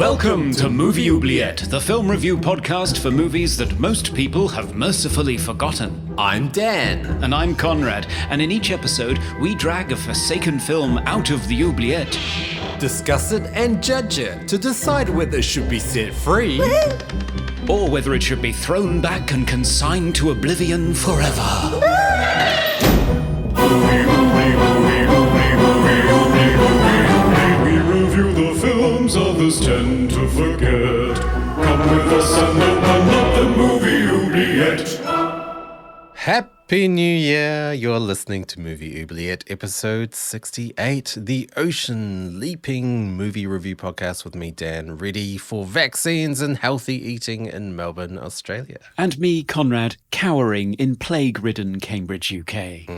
Welcome to Movie Oubliette, the film review podcast for movies that most people have mercifully forgotten. I'm Dan. And I'm Conrad, and in each episode, we drag a forsaken film out of the oubliette. Discuss it and judge it to decide whether it should be set free or whether it should be thrown back and consigned to oblivion forever. We review the films others tend to forget. Come with us and open up the movie oubliette. Happy New Year! You're listening to Movie Oubliette, episode 68, the ocean leaping movie review podcast with me, Dan, ready for vaccines and healthy eating in Melbourne, Australia. And me, Conrad, cowering in plague-ridden Cambridge, UK.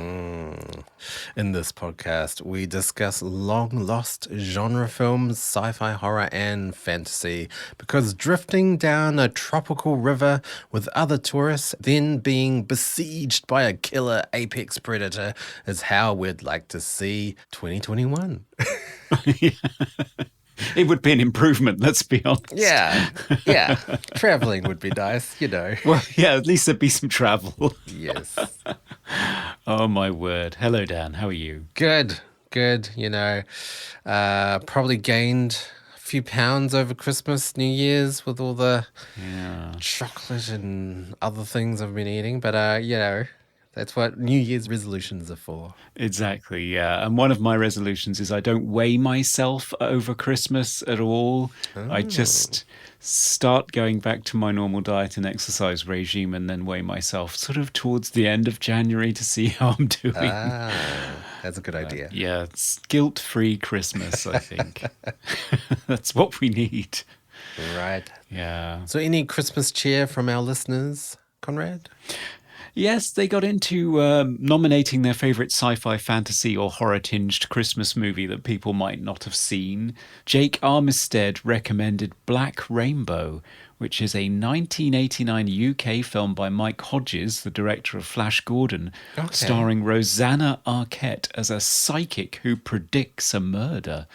In this podcast, we discuss long-lost genre films, sci-fi, horror, and fantasy, because drifting down a tropical river with other tourists, then being besieged by a killer apex predator is how we'd like to see 2021. It would be an improvement, let's be honest. Yeah. Traveling would be nice, you know. Well, yeah, at least there'd be some travel. Yes. Oh, my word. Hello, Dan. How are you? Good. You know, probably gained a few pounds over Christmas, New Year's with all the chocolate and other things I've been eating. But, you know, that's what New Year's resolutions are for. Exactly, yeah. And one of my resolutions is I don't weigh myself over Christmas at all. Oh. I just start going back to my normal diet and exercise regime and then weigh myself sort of towards the end of January to see how I'm doing. That's a good idea. Yeah, it's guilt-free Christmas, I think. That's what we need. Right. Yeah. So any Christmas cheer from our listeners, Conrad? Yes, they got into nominating their favourite sci-fi, fantasy or horror-tinged Christmas movie that people might not have seen. Jake Armistead recommended Black Rainbow, which is a 1989 UK film by Mike Hodges, the director of Flash Gordon, starring Rosanna Arquette as a psychic who predicts a murder.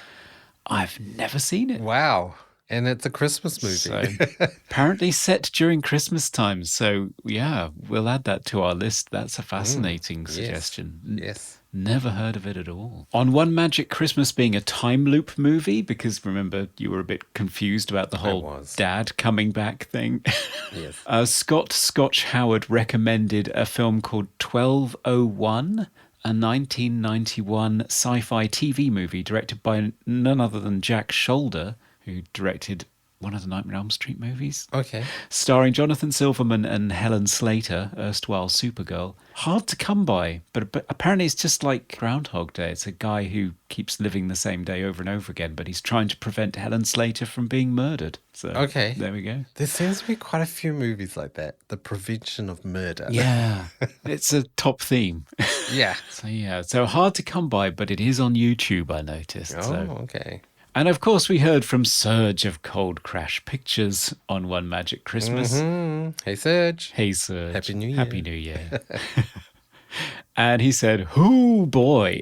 I've never seen it. Wow. And it's a Christmas movie. So, apparently set during Christmas time. So, yeah, we'll add that to our list. That's a fascinating suggestion. Yes. Never heard of it at all. On One Magic Christmas being a time loop movie, because remember, you were a bit confused about the whole dad coming back thing. Yes. Scott Scotch Howard recommended a film called 1201. A 1991 sci-fi TV movie directed by none other than Jack Shoulder, who directed one of the Nightmare on Elm Street movies. Okay. Starring Jonathan Silverman and Helen Slater, erstwhile Supergirl. Hard to come by, but apparently it's just like Groundhog Day. It's a guy who keeps living the same day over and over again, but he's trying to prevent Helen Slater from being murdered. So there we go. There seems to be quite a few movies like that. The prevention of murder. Yeah, it's a top theme. Yeah. So hard to come by, but it is on YouTube, I noticed. Okay. And of course, we heard from Serge of Cold Crash Pictures on One Magic Christmas. Mm-hmm. Hey, Serge. Hey, Serge. Happy New Year. Happy New Year. And he said, "Hoo boy."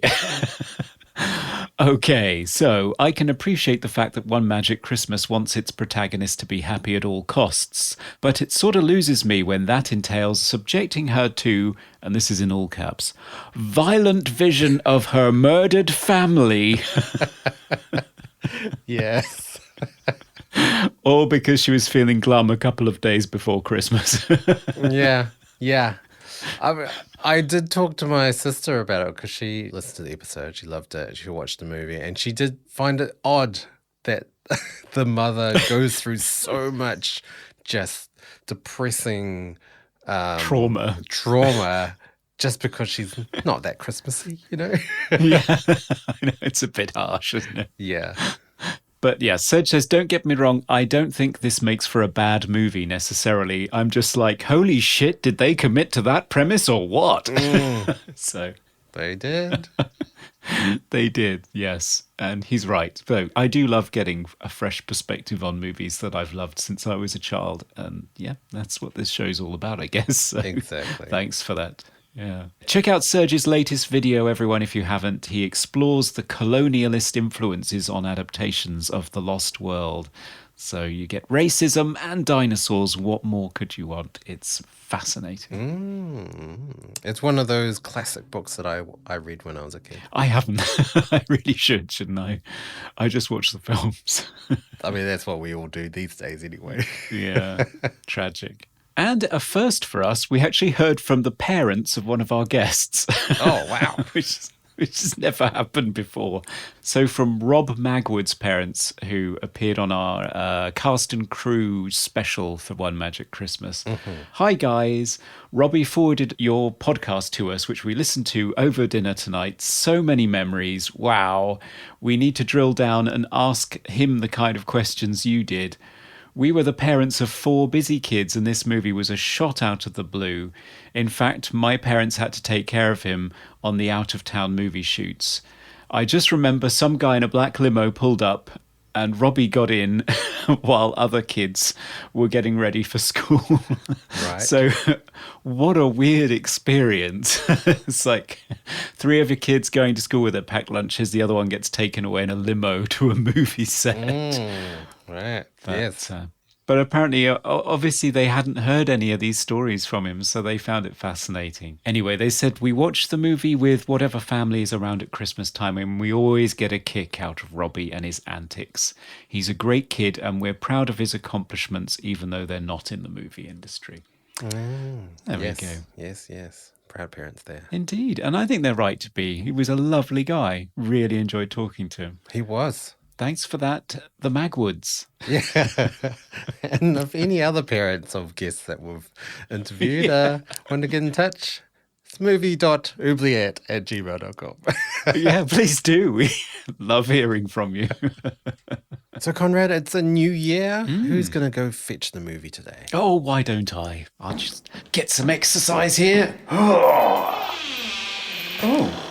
Okay, so I can appreciate the fact that One Magic Christmas wants its protagonist to be happy at all costs, but it sort of loses me when that entails subjecting her to, and this is in all caps, violent vision of her murdered family. Yes. All because she was feeling glum a couple of days before Christmas. Yeah. I did talk to my sister about it because she listened to the episode. She loved it. She watched the movie and she did find it odd that the mother goes through so much just depressing trauma just because she's not that Christmassy, you know? Yeah, I know, it's a bit harsh, isn't it? Yeah. But yeah, Serge says, don't get me wrong, I don't think this makes for a bad movie necessarily. I'm just like, holy shit, did they commit to that premise or what? So they did. They did, yes. And he's right. So I do love getting a fresh perspective on movies that I've loved since I was a child. And yeah, that's what this show's all about, I guess. So exactly. Thanks for that. Yeah. Check out Serge's latest video, everyone, if you haven't. He explores the colonialist influences on adaptations of The Lost World. So you get racism and dinosaurs. What more could you want? It's fascinating. It's one of those classic books that I read when I was a kid. I haven't. I really should, shouldn't I? I just watch the films. I mean, that's what we all do these days anyway. Yeah, tragic. And a first for us, we actually heard from the parents of one of our guests. Oh, wow. which has never happened before. So from Rob Magwood's parents, who appeared on our cast and crew special for One Magic Christmas. Hi, guys. Robbie forwarded your podcast to us, which we listened to over dinner tonight. So many memories. Wow. We need to drill down and ask him the kind of questions you did. We were the parents of 4 busy kids, and this movie was a shot out of the blue. In fact, my parents had to take care of him on the out-of-town movie shoots. I just remember some guy in a black limo pulled up, and Robbie got in while other kids were getting ready for school. Right. So what a weird experience. It's like 3 of your kids going to school with their packed lunches. The other one gets taken away in a limo to a movie set. Right. But, yes. But apparently, obviously, they hadn't heard any of these stories from him, so they found it fascinating. Anyway, they said, we watch the movie with whatever family is around at Christmas time, and we always get a kick out of Robbie and his antics. He's a great kid, and we're proud of his accomplishments, even though they're not in the movie industry. There we go. Yes. Proud parents there. Indeed, and I think they're right to be. He was a lovely guy. Really enjoyed talking to him. He was. Thanks for that, the Magwoods. Yeah. And if any other parents of guests that we've interviewed want to get in touch, it's movie.oubliette@gmail.com. Yeah, please do. We love hearing from you. So, Conrad, it's a new year. Who's going to go fetch the movie today? Oh, why don't I? I'll just get some exercise here. Oh,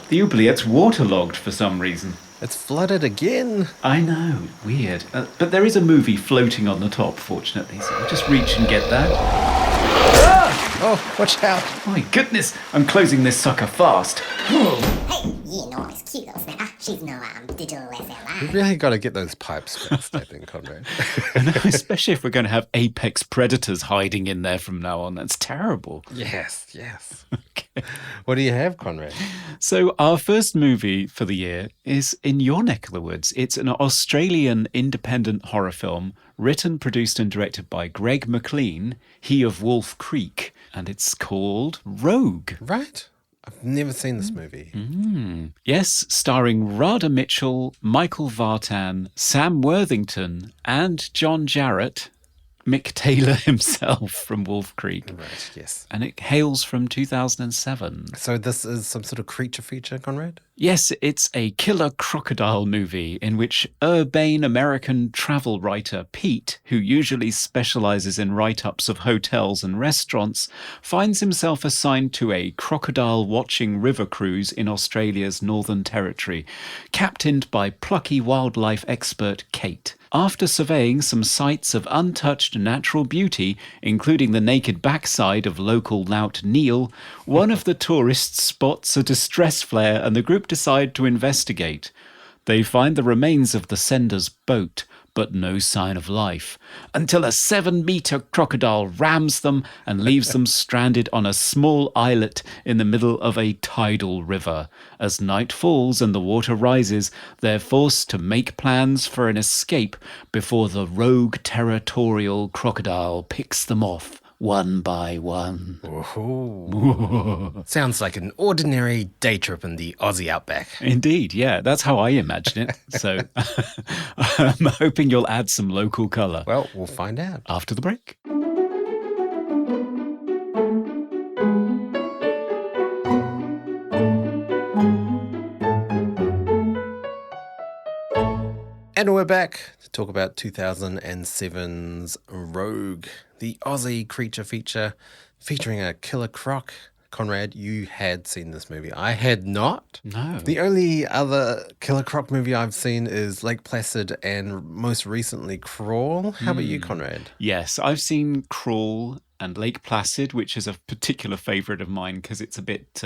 the oubliette's waterlogged for some reason. It's flooded again. I know, weird. But there is a movie floating on the top, fortunately, so I'll just reach and get that. Oh, watch out. My goodness, I'm closing this sucker fast. Hey, you know, it's cute little snapper. She's no digital We SLI. really got to get those pipes fixed, I think, Conrad. Especially if we're going to have apex predators hiding in there from now on. That's terrible. Yes. Okay. What do you have, Conrad? So our first movie for the year is in your neck of the woods. It's an Australian independent horror film written, produced and directed by Greg McLean, he of Wolf Creek, and it's called Rogue. Right. I've never seen this movie. Yes, starring Radha Mitchell, Michael Vartan, Sam Worthington, and John Jarrett, Mick Taylor himself from Wolf Creek. Right, yes. And it hails from 2007. So this is some sort of creature feature, Conrad? Yes, it's a killer crocodile movie in which urbane American travel writer Pete, who usually specializes in write-ups of hotels and restaurants, finds himself assigned to a crocodile-watching river cruise in Australia's Northern Territory, captained by plucky wildlife expert Kate. After surveying some sites of untouched natural beauty, including the naked backside of local lout Neil, one of the tourists spots a distress flare and the group decide to investigate. They find the remains of the sender's boat, but no sign of life, until a 7-meter crocodile rams them and leaves them stranded on a small islet in the middle of a tidal river. As night falls and the water rises, they're forced to make plans for an escape before the rogue territorial crocodile picks them off one by one. Ooh. Sounds like an ordinary day trip in the Aussie outback. Indeed, yeah, that's how I imagine it. So I'm hoping you'll add some local colour. Well, we'll find out. After the break. And we're back to talk about 2007's Rogue, the Aussie creature feature featuring a killer croc. Conrad, you had seen this movie. I had not. No. The only other killer croc movie I've seen is Lake Placid and most recently Crawl. How about you, Conrad? Yes, I've seen Crawl and Lake Placid, which is a particular favourite of mine because it's a bit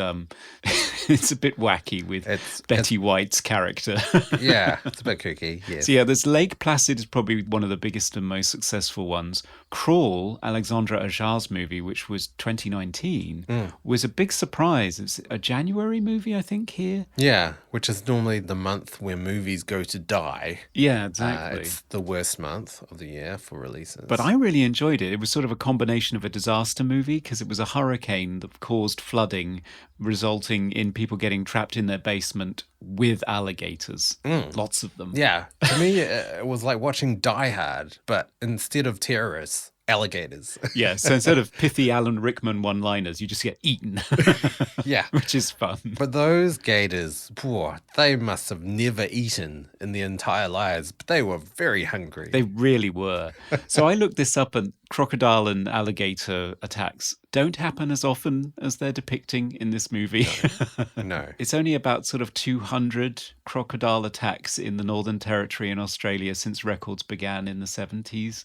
it's a bit wacky with Betty White's character. Yeah, it's a bit kooky, yes. So yeah, there's Lake Placid is probably one of the biggest and most successful ones. Crawl, Alexandra Ajar's movie, which was 2019, was a big surprise. It's a January movie, I think, here. Yeah, which is normally the month where movies go to die. Yeah, exactly. It's the worst month of the year for releases. But I really enjoyed it. It was sort of a combination of a disaster movie because it was a hurricane that caused flooding, resulting in people getting trapped in their basement with alligators. Lots of them. Yeah, to me, it was like watching Die Hard, but instead of terrorists, alligators. Yeah, so instead of pithy Alan Rickman one-liners, you just get eaten. Yeah. Which is fun. But those gators, poor, they must have never eaten in their entire lives, but they were very hungry. They really were. So I looked this up, and crocodile and alligator attacks don't happen as often as they're depicting in this movie. No. It's only about sort of 200 crocodile attacks in the Northern Territory in Australia since records began in the 70s.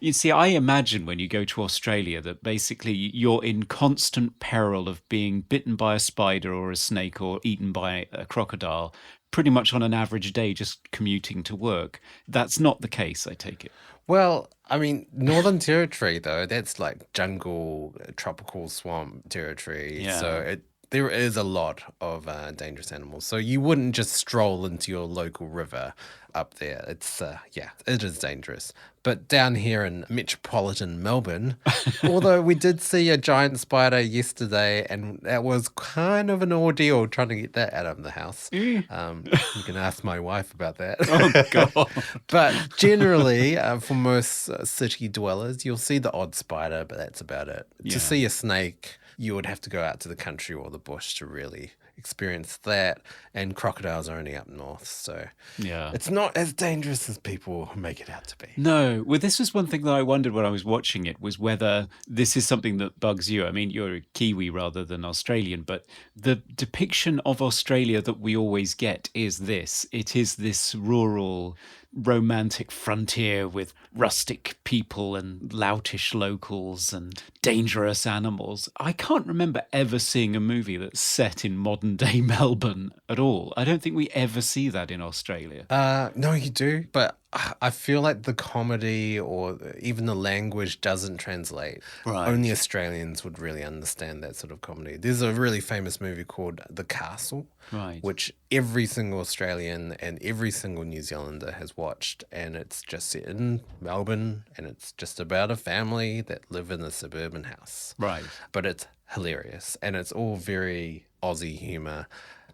You see, I imagine when you go to Australia that basically you're in constant peril of being bitten by a spider or a snake or eaten by a crocodile pretty much on an average day just commuting to work. That's not the case, I take it. Well, I mean, Northern Territory, though, that's like jungle, tropical swamp territory. Yeah. So there is a lot of dangerous animals. So you wouldn't just stroll into your local river up there. It's, it is dangerous. But down here in metropolitan Melbourne, although we did see a giant spider yesterday, and that was kind of an ordeal trying to get that out of the house. You can ask my wife about that. Oh, God. But generally, for most city dwellers, you'll see the odd spider, but that's about it. Yeah. To see a snake, you would have to go out to the country or the bush to really experience that. And crocodiles are only up north, so Yeah. it's not as dangerous as people make it out to be. No. Well, this was one thing that I wondered when I was watching it, was whether this is something that bugs you. I mean, you're a Kiwi rather than Australian, but the depiction of Australia that we always get is this. It is this rural, romantic frontier with rustic people and loutish locals and dangerous animals. I can't remember ever seeing a movie that's set in modern day Melbourne at all. I don't think we ever see that in Australia. No, you do, but I feel like the comedy or even the language doesn't translate. Right. Only Australians would really understand that sort of comedy. There's a really famous movie called The Castle, Right. which every single Australian and every single New Zealander has watched, and it's just set in Melbourne, and it's just about a family that live in a suburban house. Right. But it's hilarious, and it's all very Aussie humour.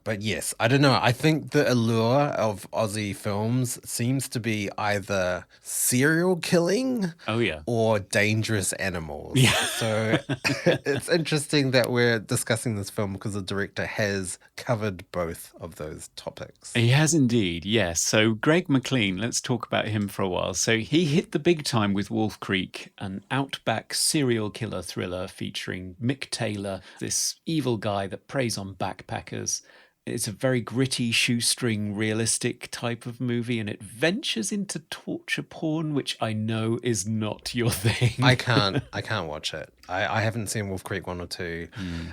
But yes, I don't know. I think the allure of Aussie films seems to be either serial killing Oh, yeah. or dangerous animals. Yeah. So it's interesting that we're discussing this film because the director has covered both of those topics. He has indeed, yes. So Greg McLean, let's talk about him for a while. So he hit the big time with Wolf Creek, an outback serial killer thriller featuring Mick Taylor, this evil guy that preys on backpackers. It's a very gritty, shoestring, realistic type of movie, and it ventures into torture porn, which I know is not your thing. I can't watch it. I haven't seen Wolf Creek 1 or 2.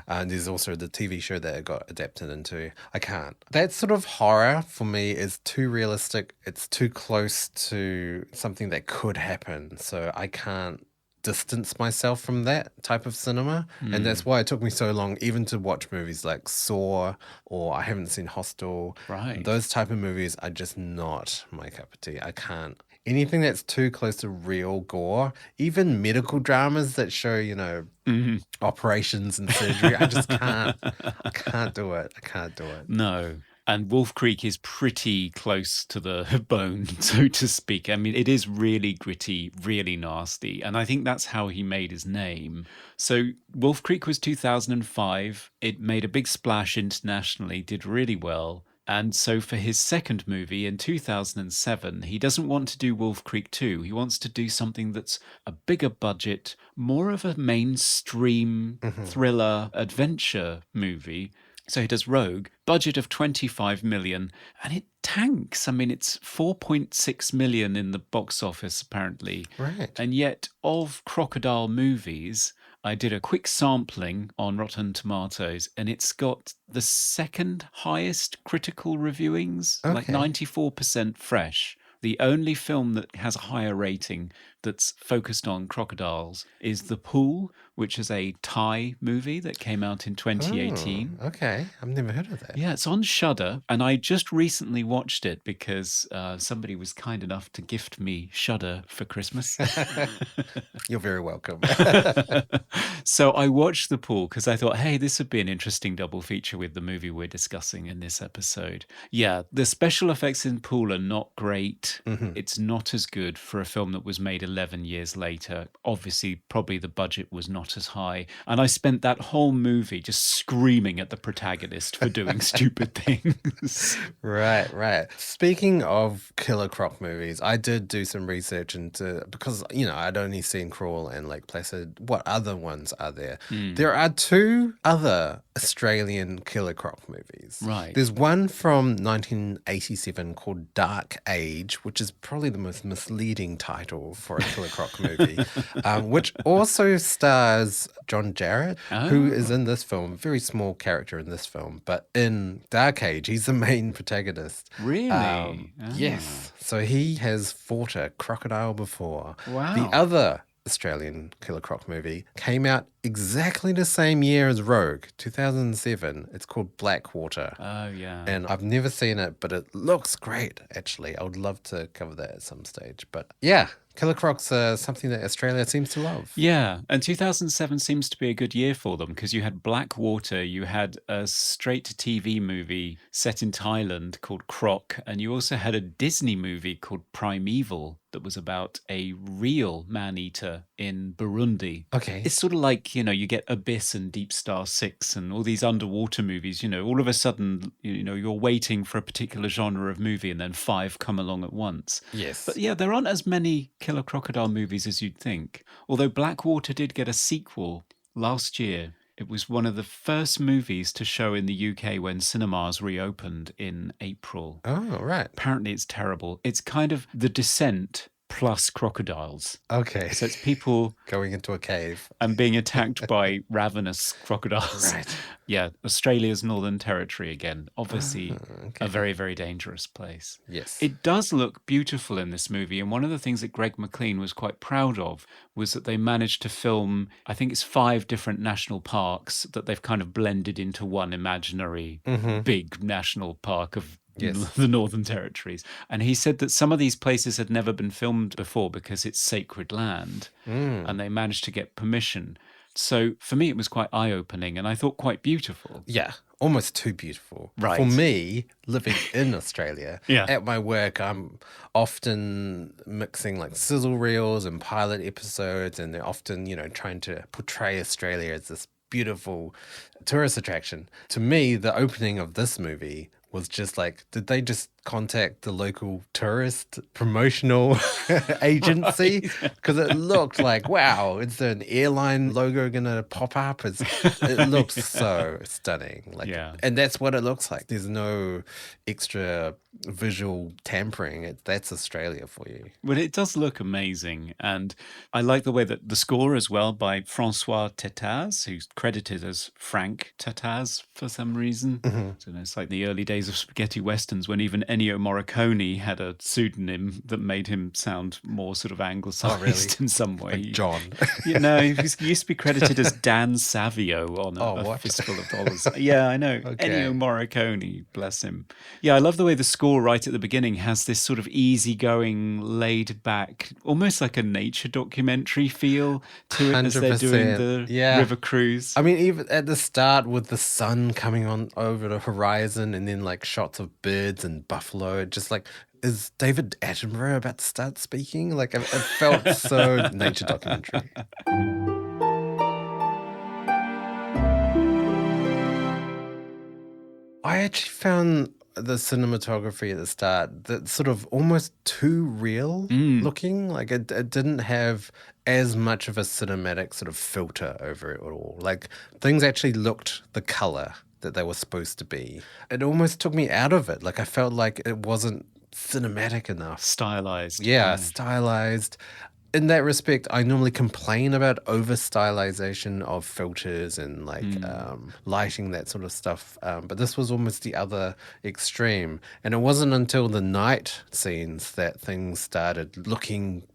And there's also the TV show that it got adapted into. I can't. That sort of horror for me is too realistic. It's too close to something that could happen. So I can't distance myself from that type of cinema. And that's why it took me so long even to watch movies like Saw, or I haven't seen Hostel. Right. Those type of movies are just not my cup of tea. I can't. Anything that's too close to real gore, even medical dramas that show, operations and surgery, I just can't. I can't do it. I can't do it. No. And Wolf Creek is pretty close to the bone, so to speak. I mean, it is really gritty, really nasty. And I think that's how he made his name. So Wolf Creek was 2005. It made a big splash internationally, did really well. And so for his second movie in 2007, he doesn't want to do Wolf Creek 2. He wants to do something that's a bigger budget, more of a mainstream thriller adventure movie. So he does Rogue, budget of 25 million, and it tanks. I mean, it's 4.6 million in the box office, apparently. Right. And yet, of crocodile movies, I did a quick sampling on Rotten Tomatoes, and it's got the second highest critical reviewings, like Okay. 94% fresh. The only film that has a higher rating that's focused on crocodiles is The Pool, which is a Thai movie that came out in 2018. Oh, okay. I've never heard of that. Yeah, it's on Shudder, and I just recently watched it because somebody was kind enough to gift me Shudder for Christmas. You're very welcome. So I watched The Pool because I thought, hey, this would be an interesting double feature with the movie we're discussing in this episode. Yeah, the special effects in Pool are not great. It's not as good for a film that was made 11 years later. Obviously, probably the budget was not as high. And I spent that whole movie just screaming at the protagonist for doing stupid things. Right. Speaking of killer croc movies, I did do some research into, because, I'd only seen Crawl and Lake Placid. What other ones are there? There are two other Australian killer croc movies. Right. There's one from 1987 called Dark Age, which is probably the most misleading title for a killer croc movie, which also stars John Jarratt, who is in this film, very small character in this film, but in Dark Age, he's the main protagonist. Really? Yes. So he has fought a crocodile before. Wow. The other Australian killer croc movie came out exactly the same year as Rogue, 2007. It's called Blackwater. Oh, yeah. And I've never seen it, but it looks great, actually. I would love to cover that at some stage. But yeah, killer crocs are something that Australia seems to love. Yeah, and 2007 seems to be a good year for them because you had Blackwater, you had a straight-to-TV movie set in Thailand called Croc, and you also had a Disney movie called Primeval that was about a real man-eater in Burundi. Okay. It's sort of like, you get Abyss and Deep Star 6 and all these underwater movies, all of a sudden, you're waiting for a particular genre of movie and then 5 come along at once. Yes. But yeah, there aren't as many killer crocodile movies as you'd think. Although Blackwater did get a sequel last year. It was one of the first movies to show in the UK when cinemas reopened in April. Oh, right. Apparently it's terrible. It's kind of The Descent plus crocodiles. Okay. So it's people going into a cave and being attacked by ravenous crocodiles. Right. Yeah, Australia's Northern Territory again. Obviously a very, very dangerous place. Yes. It does look beautiful in this movie. And one of the things that Greg McLean was quite proud of was that they managed to film, I think it's 5 different national parks that they've kind of blended into one imaginary big national park of the Northern Territories. And he said that some of these places had never been filmed before because it's sacred land and they managed to get permission. So for me, it was quite eye-opening and I thought quite beautiful. Yeah, almost too beautiful. Right. For me, living in Australia, at my work, I'm often mixing like sizzle reels and pilot episodes, and they're often, trying to portray Australia as this beautiful tourist attraction. To me, the opening of this movie was just like, did they just contact the local tourist promotional agency? Because it looked like, wow, is there an airline logo going to pop up? It looks so stunning. And that's what it looks like. There's no extra visual tampering. That's Australia for you. Well, it does look amazing. And I like the way that the score as well by Francois Tetaz, who's credited as Frank Tetaz for some reason. So it's like the early days of spaghetti westerns when even Ennio Morricone had a pseudonym that made him sound more sort of anglicised in some way. Like John. He used to be credited as Dan Savio on a Fistful of Dollars. Yeah, I know. Okay. Ennio Morricone, bless him. Yeah, I love the way the score right at the beginning has this sort of easygoing, laid back, almost like a nature documentary feel to it as they're doing the river cruise. I mean, even at the start with the sun coming on over the horizon and then like shots of birds and buffalo, just like, is David Attenborough about to start speaking? Like, it felt so nature documentary. I actually found the cinematography at the start that sort of almost too real looking. Like it didn't have as much of a cinematic sort of filter over it at all. Like things actually looked the color that they were supposed to be. It almost took me out of it. Like I felt like it wasn't cinematic enough. Stylized. Yeah, stylized. in that respect, I normally complain about over stylization of filters and like lighting, that sort of stuff. But this was almost the other extreme. And it wasn't until the night scenes that things started looking,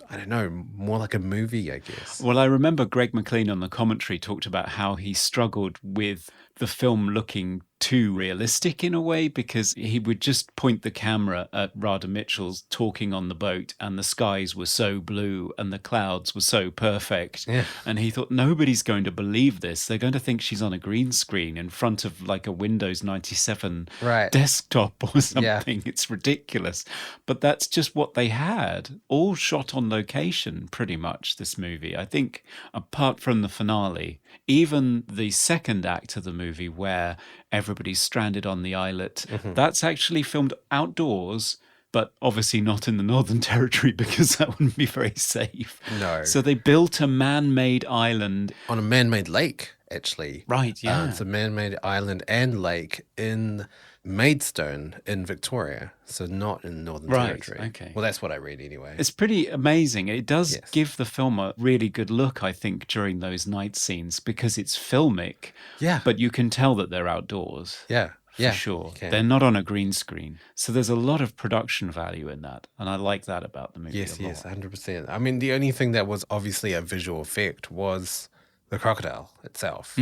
I don't know, more like a movie, I guess. Well, I remember Greg McLean on the commentary talked about how he struggled with the film looking too realistic in a way, because he would just point the camera at Radha Mitchell's talking on the boat and the skies were so blue and the clouds were so perfect. Yeah. And he thought, nobody's going to believe this. They're going to think she's on a green screen in front of like a Windows 97 Right. desktop or something. Yeah. It's ridiculous. But that's just what they had, all shot on location pretty much, this movie. I think apart from the finale, even the second act of the movie where everybody's stranded on the islet, that's actually filmed outdoors, but obviously not in the Northern Territory because that wouldn't be very safe. No. So they built a man-made island. On a man-made lake, actually. Right, yeah. It's a man-made island and lake in Maidstone in Victoria, so not in Northern Territory. Okay. Well, that's what I read anyway. It's pretty amazing. It does Yes. give the film a really good look, I think, during those night scenes because it's filmic. Yeah. But you can tell that they're outdoors. Yeah. For Yeah. sure. you can. They're not on a green screen. So there's a lot of production value in that. And I like that about the movie. Yes, a lot. yes, 100%. I mean, the only thing that was obviously a visual effect was the crocodile itself.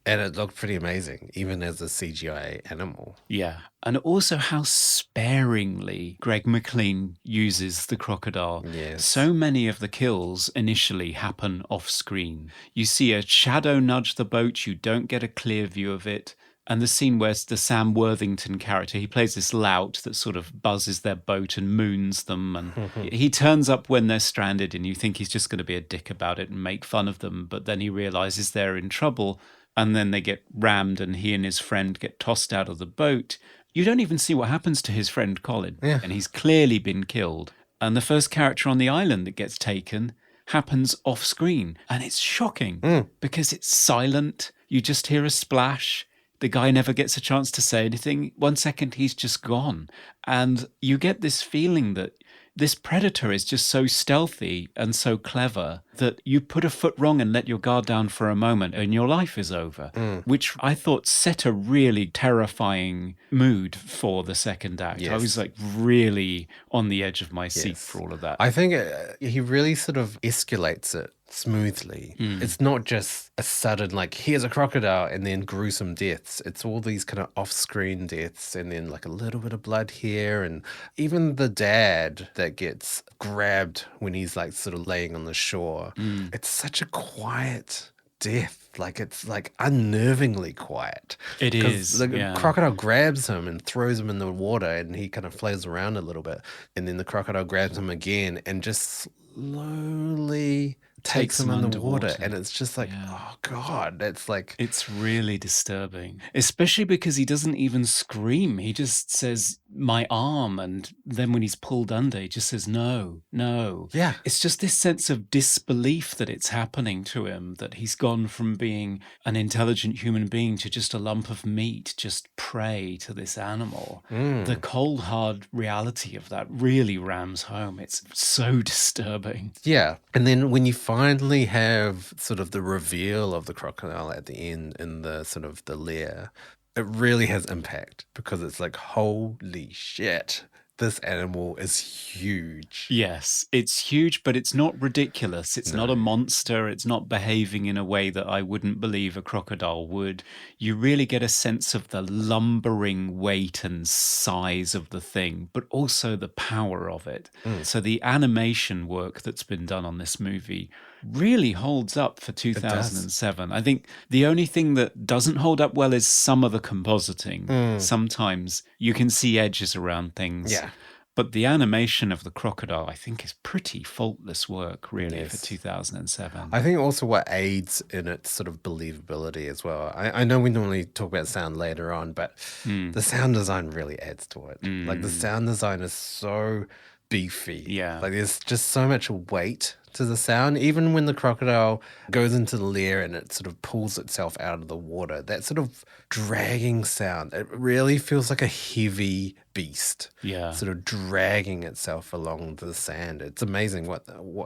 And it looked pretty amazing, even as a CGI animal. Yeah. And also how sparingly Greg McLean uses the crocodile. Yes. So many of the kills initially happen off screen. You see a shadow nudge the boat, you don't get a clear view of it. And the scene where the Sam Worthington character, he plays this lout that sort of buzzes their boat and moons them. And he turns up when they're stranded and you think he's just going to be a dick about it and make fun of them. But then he realizes they're in trouble. And then they get rammed and he and his friend get tossed out of the boat. You don't even see what happens to his friend Colin. Yeah. And he's clearly been killed. And the first character on the island that gets taken happens off screen. And it's shocking because it's silent. You just hear a splash. The guy never gets a chance to say anything. 1 second, he's just gone. And you get this feeling that this predator is just so stealthy and so clever that you put a foot wrong and let your guard down for a moment and your life is over, which I thought set a really terrifying mood for the second act. I Yes. was like really on the edge of my seat Yes. for all of that. I think he really sort of escalates it smoothly. It's not just a sudden, like, here's a crocodile and then gruesome deaths. It's all these kind of off-screen deaths and then like a little bit of blood here. And even the dad that gets grabbed when he's like sort of laying on the shore. It's such a quiet death. Like, it's like unnervingly quiet. It 'Cause is, the yeah. crocodile grabs him and throws him in the water and he kind of flails around a little bit. And then the crocodile grabs him again and just slowly takes him in the water. underwater. And it's just like, Yeah. oh God, that's like, It's really disturbing, especially because he doesn't even scream. He just says, my arm. And then when he's pulled under, he just says, no, no. yeah. It's just this sense of disbelief that it's happening to him, that he's gone from being an intelligent human being to just a lump of meat, just prey to this animal. The cold, hard reality of that really rams home. It's so disturbing. Yeah. And then when you finally have sort of the reveal of the crocodile at the end in the sort of the lair, it really has impact because it's like, holy shit, this animal is huge. Yes, it's huge, but it's not ridiculous. It's not a monster. It's not behaving in a way that I wouldn't believe a crocodile would. You really get a sense of the lumbering weight and size of the thing, but also the power of it. So the animation work that's been done on this movie really holds up for 2007. I think the only thing that doesn't hold up well is some of the compositing. Sometimes you can see edges around things. Yeah. But the animation of the crocodile, I think, is pretty faultless work, really, Yes. for 2007. I think also what aids in its sort of believability as well. I know we normally talk about sound later on, but the sound design really adds to it. Like the sound design is so beefy. Yeah. Like there's just so much weight to the sound. Even when the crocodile goes into the lair and it sort of pulls itself out of the water, that sort of dragging sound, it really feels like a heavy beast. Yeah. Sort of dragging itself along the sand. It's amazing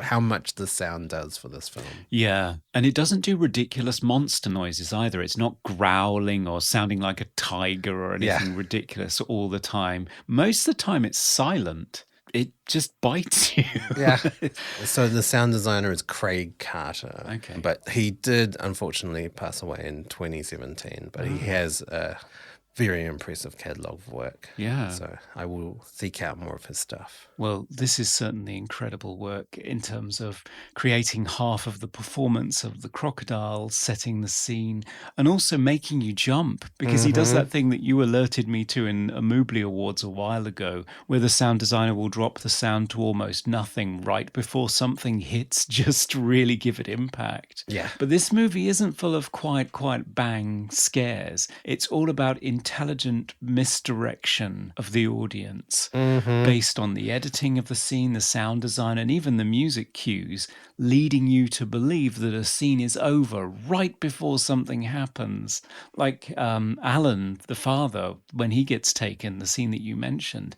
how much the sound does for this film. Yeah. And it doesn't do ridiculous monster noises either. It's not growling or sounding like a tiger or anything ridiculous all the time. Most of the time it's silent. It just bites you. Yeah. So the sound designer is Craig Carter. Okay. But he did unfortunately pass away in 2017. But he has a very impressive catalogue of work. Yeah. So I will seek out more of his stuff. Well, this is certainly incredible work in terms of creating half of the performance of the crocodile, setting the scene, and also making you jump, because he does that thing that you alerted me to in a Moobly Awards a while ago, where the sound designer will drop the sound to almost nothing right before something hits, just to really give it impact. Yeah. But this movie isn't full of quite bang scares. It's all about intelligent misdirection of the audience based on the editing of the scene, the sound design, and even the music cues, leading you to believe that a scene is over right before something happens. Like Alan, the father, when he gets taken, the scene that you mentioned,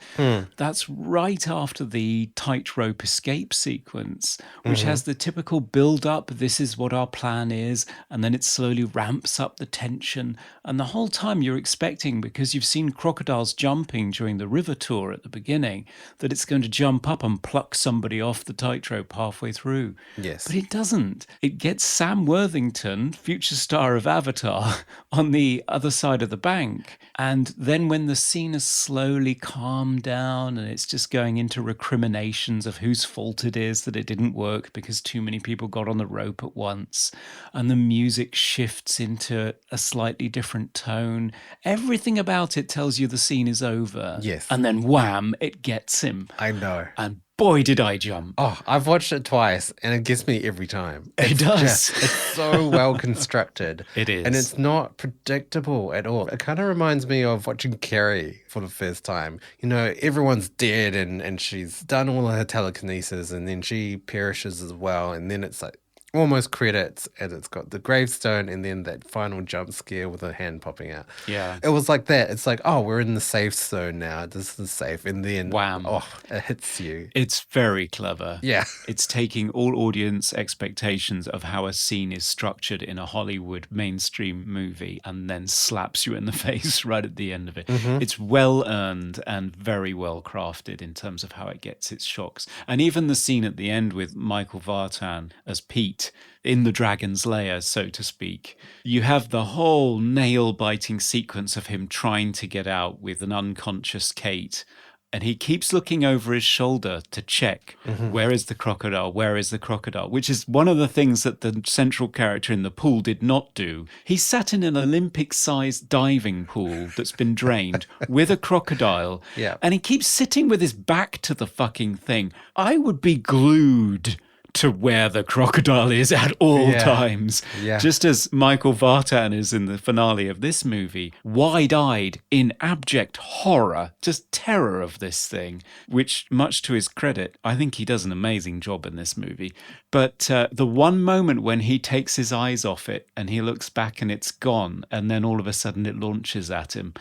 that's right after the tightrope escape sequence, which has the typical build up, this is what our plan is, and then it slowly ramps up the tension. And the whole time you're expecting, because you've seen crocodiles jumping during the river tour at the beginning, that it's going to jump up and pluck somebody off the tightrope halfway through. Yes. But it doesn't. It gets Sam Worthington, future star of Avatar, on the other side of the bank. And then when the scene has slowly calmed down and it's just going into recriminations of whose fault it is that it didn't work because too many people got on the rope at once, and the music shifts into a slightly different tone, everything about it tells you the scene is over. Yes. And then wham, it gets him. I know. And boy, did I jump. Oh, I've watched it twice and it gets me every time. It does. It's so well constructed. It is. And it's not predictable at all. It kind of reminds me of watching Carrie for the first time. You know, everyone's dead and she's done all of her telekinesis and then she perishes as well. And then it's like almost credits and it's got the gravestone and then that final jump scare with a hand popping out. Yeah. It was like that. It's like, oh, we're in the safe zone now. This is safe. And then, wham. Oh, it hits you. It's very clever. Yeah. It's taking all audience expectations of how a scene is structured in a Hollywood mainstream movie and then slaps you in the face right at the end of it. It's well earned and very well crafted in terms of how it gets its shocks. And even the scene at the end with Michael Vartan as Pete in the dragon's lair, so to speak, you have the whole nail-biting sequence of him trying to get out with an unconscious Kate. And he keeps looking over his shoulder to check, where is the crocodile? Where is the crocodile? Which is one of the things that the central character in the pool did not do. He sat in an Olympic-sized diving pool that's been drained with a crocodile. Yeah. And he keeps sitting with his back to the fucking thing. I would be glued to where the crocodile is at all times. Yeah. Just as Michael Vartan is in the finale of this movie, wide-eyed in abject horror, just terror of this thing, which, much to his credit, I think he does an amazing job in this movie. But the one moment when he takes his eyes off it and he looks back and it's gone, and then all of a sudden it launches at him,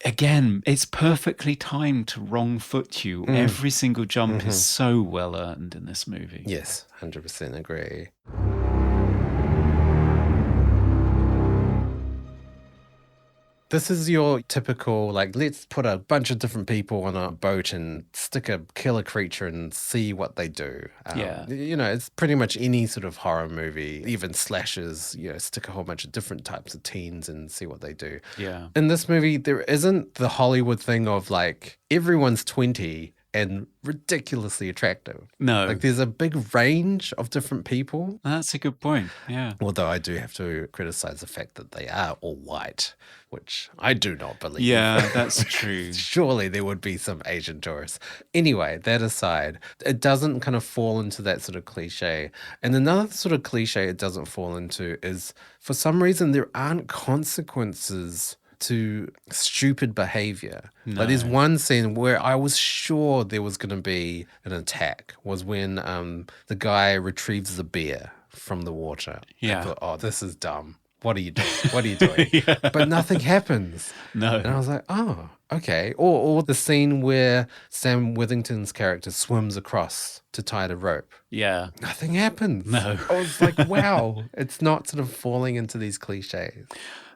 again, it's perfectly timed to wrong foot you. Every single jump is so well earned in this movie. Yes, 100% agree. This is your typical, like, let's put a bunch of different people on a boat and stick a killer creature and see what they do. Yeah. You know, it's pretty much any sort of horror movie, even slashers, you know, stick a whole bunch of different types of teens and see what they do. Yeah. In this movie, there isn't the Hollywood thing of, like, everyone's 20 and ridiculously attractive. No. Like, there's a big range of different people. That's a good point. Yeah. Although I do have to criticize the fact that they are all white, which I do not believe. Yeah, that's true. Surely there would be some Asian tourists. Anyway, that aside, it doesn't kind of fall into that sort of cliche. And another sort of cliche it doesn't fall into is, for some reason, there aren't consequences to stupid behavior. No. Like there's one scene where I was sure there was going to be an attack, was when the guy retrieves the bear from the water. Yeah. I thought, oh, this is dumb. What are you doing? What are you doing? But nothing happens. No. And I was like, oh, okay. Or the scene where Sam Worthington's character swims across to tie the rope. Yeah. Nothing happens. No. I was like, wow. It's not sort of falling into these cliches.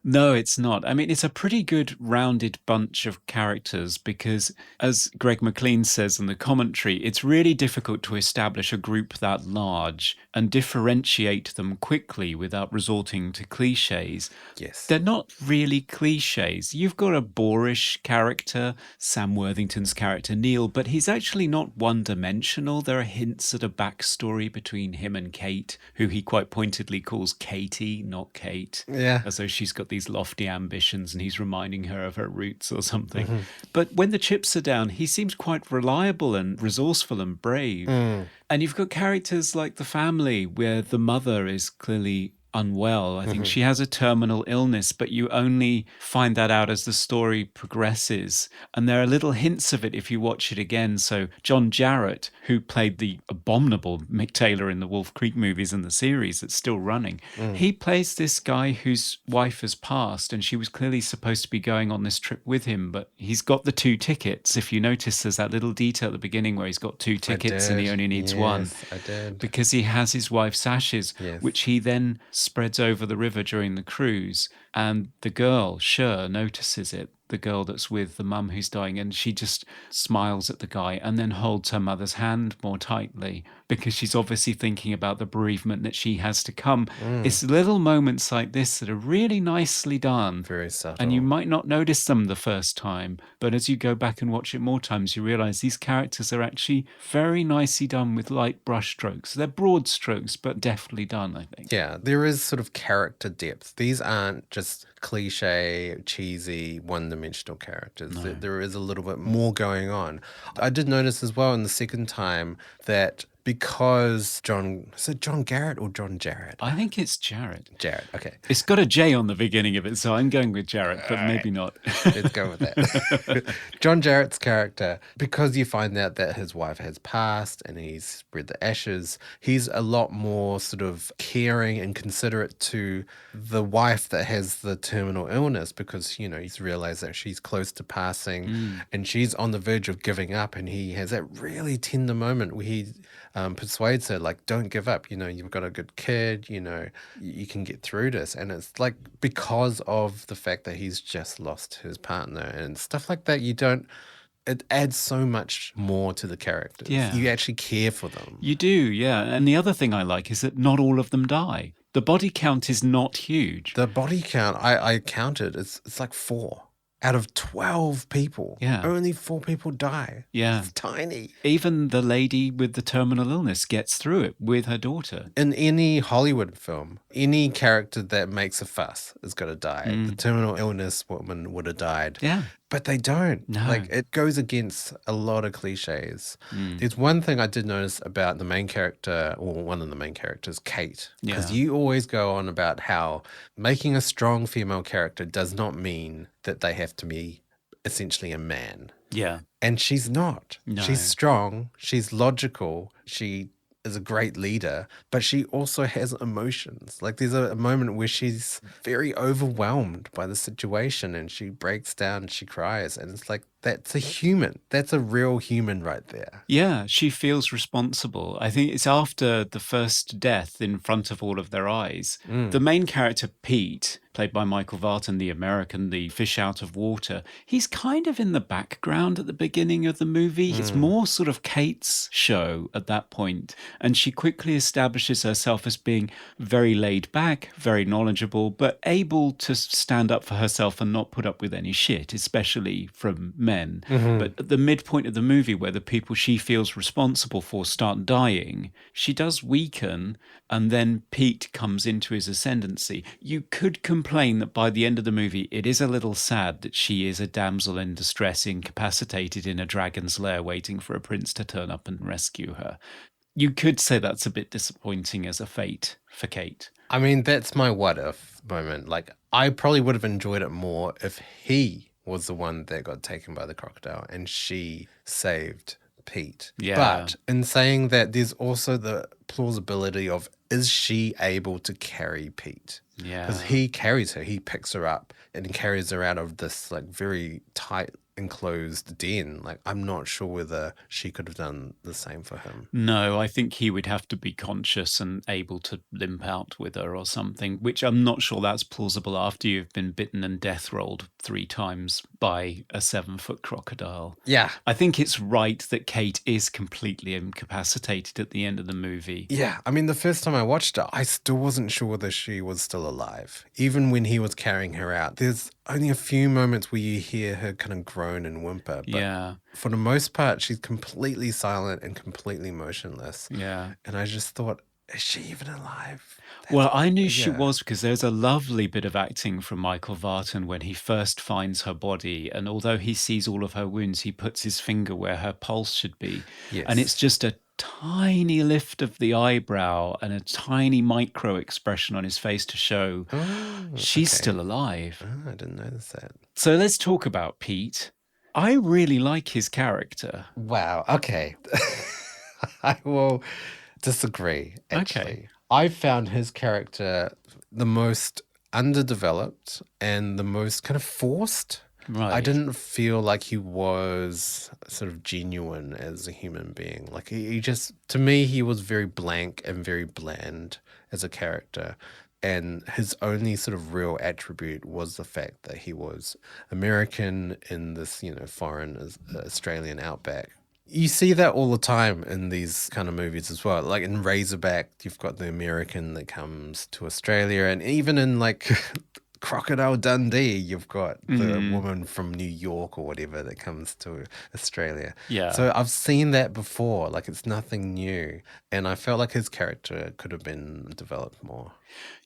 No, it's not. I mean, it's a pretty good rounded bunch of characters because, as Greg McLean says in the commentary, it's really difficult to establish a group that large and differentiate them quickly without resorting to cliches. Yes. They're not really cliches. You've got a boorish character, Sam Worthington's character, Neil, but he's actually not one-dimensional. There are hints at a backstory between him and Kate, who he quite pointedly calls Katie, not Kate. Yeah. As though she's got these lofty ambitions and he's reminding her of her roots or something. But when the chips are down, he seems quite reliable and resourceful and brave. And you've got characters like the family where the mother is clearly unwell. I think she has a terminal illness, but you only find that out as the story progresses. And there are little hints of it if you watch it again. So John Jarratt, who played the abominable Mick Taylor in the Wolf Creek movies and the series that's still running, he plays this guy whose wife has passed and she was clearly supposed to be going on this trip with him, but he's got the 2 tickets. If you notice, there's that little detail at the beginning where he's got 2 tickets and he only needs one. I did. Because he has his wife's ashes, Yes. which he then spreads over the river during the cruise. And the girl, Sher, notices it, the girl that's with the mum who's dying, and she just smiles at the guy and then holds her mother's hand more tightly because she's obviously thinking about the bereavement that she has to come. It's little moments like this that are really nicely done. Very subtle. And you might not notice them the first time, but as you go back and watch it more times, you realize these characters are actually very nicely done with light brush strokes. They're broad strokes, but deftly done, I think. Yeah, there is sort of character depth. These aren't just cliche, cheesy, one-dimensional characters. There is a little bit more going on. I did notice as well in the second time that because is it John Garrett or John Jarrett? I think it's Jarrett. Jarrett, okay. It's got a J on the beginning of it, so I'm going with Jarrett, but maybe not. Let's go with that. John Jarrett's character, because you find out that his wife has passed and he's spread the ashes, he's a lot more sort of caring and considerate to the wife that has the terminal illness because, you know, he's realized that she's close to passing and she's on the verge of giving up, and he has that really tender moment where he persuades her, like, don't give up, you know, you've got a good kid, you know, you can get through this. And it's like because of the fact that he's just lost his partner and stuff like that, it adds so much more to the characters. Yeah. You actually care for them. You do, yeah. And the other thing I like is that not all of them die. The body count is not huge. The body count, I counted, it's like 4. Out of 12 people, only 4 people die. Yeah. It's tiny. Even the lady with the terminal illness gets through it with her daughter. In any Hollywood film, any character that makes a fuss is going to die. The terminal illness woman would have died. Yeah. But they don't. No. Like, it goes against a lot of cliches. There's one thing I did notice about the main character, or one of the main characters, Kate. Because you always go on about how making a strong female character does not mean that they have to be essentially a man. Yeah. And she's not. No. She's strong. She's logical. She is a great leader, but she also has emotions. Like there's a moment where she's very overwhelmed by the situation and she breaks down, she cries, and it's like, that's a human. That's a real human right there. Yeah, she feels responsible. I think it's after the first death in front of all of their eyes. The main character, Pete, played by Michael Vartan, the American, the fish out of water, he's kind of in the background at the beginning of the movie. It's more sort of Kate's show at that point. And she quickly establishes herself as being very laid back, very knowledgeable, but able to stand up for herself and not put up with any shit, especially from men. But at the midpoint of the movie, where the people she feels responsible for start dying, she does weaken, and then Pete comes into his ascendancy. You could complain that by the end of the movie, it is a little sad that she is a damsel in distress, incapacitated in a dragon's lair, waiting for a prince to turn up and rescue her. You could say that's a bit disappointing as a fate for Kate. I mean, that's my what if moment. Like, I probably would have enjoyed it more if he was the one that got taken by the crocodile and she saved Pete. Yeah. But in saying that, there's also the plausibility of, is she able to carry Pete? Yeah. Because he carries her, he picks her up and carries her out of this like very tight enclosed den. Like, I'm not sure whether she could have done the same for him. No, I think he would have to be conscious and able to limp out with her or something, which I'm not sure that's plausible after you've been bitten and death rolled 3 times by a 7-foot crocodile. Yeah. I think it's right that Kate is completely incapacitated at the end of the movie. Yeah, I mean, the first time I watched it, I still wasn't sure whether she was still alive. Even when he was carrying her out, there's only a few moments where you hear her kind of groan and whimper. But Yeah. for the most part, she's completely silent and completely motionless. Yeah. And I just thought, is she even alive? Well, I knew she yeah. was because there's a lovely bit of acting from Michael Vartan when he first finds her body. And although he sees all of her wounds, he puts his finger where her pulse should be. Yes. And it's just a tiny lift of the eyebrow and a tiny micro expression on his face to show she's still alive. Oh, I didn't notice that. So let's talk about Pete. I really like his character. Wow, okay. I will disagree, actually. Okay. I found his character the most underdeveloped and the most kind of forced. Right. I didn't feel like he was sort of genuine as a human being. Like he just, to me, he was very blank and very bland as a character. And his only sort of real attribute was the fact that he was American in this, foreign Australian outback. You see that all the time in these kind of movies as well. Like in Razorback, you've got the American that comes to Australia. And even in like Crocodile Dundee, you've got the woman from New York or whatever that comes to Australia. Yeah. So I've seen that before. Like it's nothing new. And I felt like his character could have been developed more.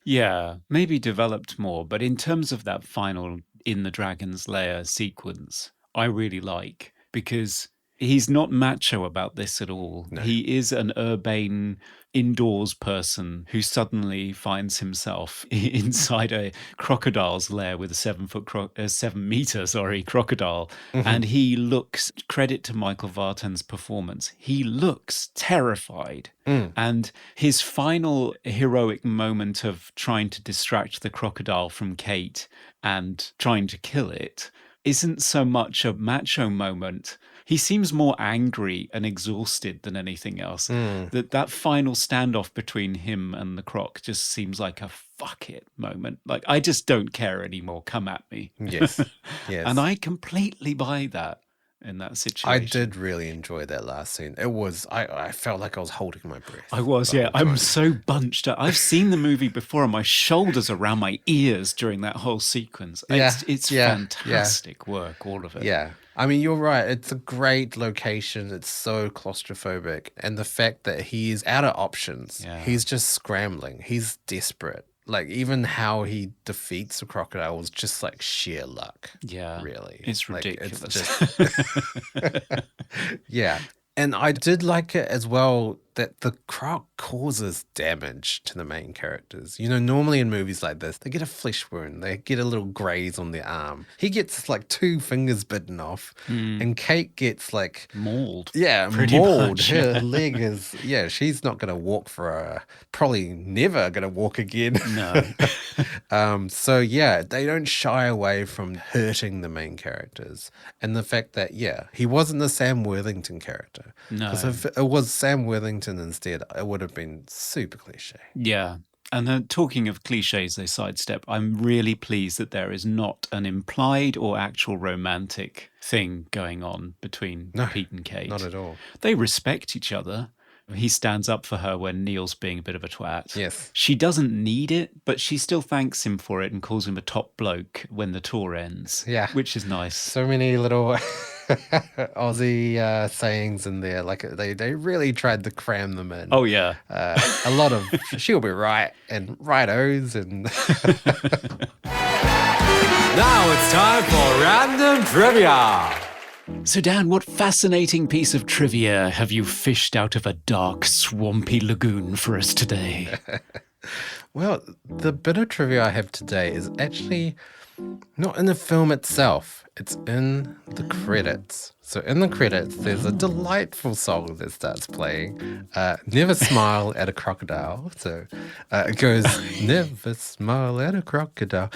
Yeah, maybe developed more. But in terms of that final In the Dragon's Lair sequence, I really like because he's not macho about this at all. No. He is an urbane indoors person who suddenly finds himself inside a crocodile's lair with a 7-meter crocodile. And he looks, credit to Michael Vartan's performance, he looks terrified. And his final heroic moment of trying to distract the crocodile from Kate and trying to kill it isn't so much a macho moment. He seems more angry and exhausted than anything else. That final standoff between him and the croc just seems like a fuck it moment. Like, I just don't care anymore. Come at me. Yes. Yes. And I completely buy that in that situation. I did really enjoy that last scene. It was, I felt like I was holding my breath. I was, yeah. I'm so bunched up. I've seen the movie before and my shoulders around my ears during that whole sequence. It's fantastic work, all of it. Yeah. I mean, you're right. It's a great location. It's so claustrophobic. And the fact that he's out of options, he's just scrambling. He's desperate. Like, even how he defeats the crocodile was just like sheer luck. Yeah. Really. It's Like, ridiculous. Yeah. And I did like it as well that the croc causes damage to the main characters. Normally in movies like this, they get a flesh wound, they get a little graze on their arm. He gets like 2 fingers bitten off, and Kate gets like mauled. Yeah, pretty mauled. much. Her leg is, she's not going to walk probably never going to walk again. No. So yeah, they don't shy away from hurting the main characters. And the fact that, he wasn't the Sam Worthington character. No. Because if it was Sam Worthington instead, it would have been super cliche. Yeah. And then talking of cliches they sidestep, I'm really pleased that there is not an implied or actual romantic thing going on between Pete and Kate. Not at all. They respect each other. He stands up for her when Neil's being a bit of a twat. Yes. She doesn't need it, but she still thanks him for it and calls him a top bloke when the tour ends. Yeah. Which is nice. So many little Aussie sayings in there. Like they really tried to cram them in. Oh, yeah. A lot of she'll be right and rightos and... Now it's time for Random Trivia. So, Dan, what fascinating piece of trivia have you fished out of a dark, swampy lagoon for us today? Well, the bit of trivia I have today is actually not in the film itself. It's in the credits. So in the credits, there's a delightful song that starts playing. Never smile at a crocodile. So it goes, never smile at a crocodile.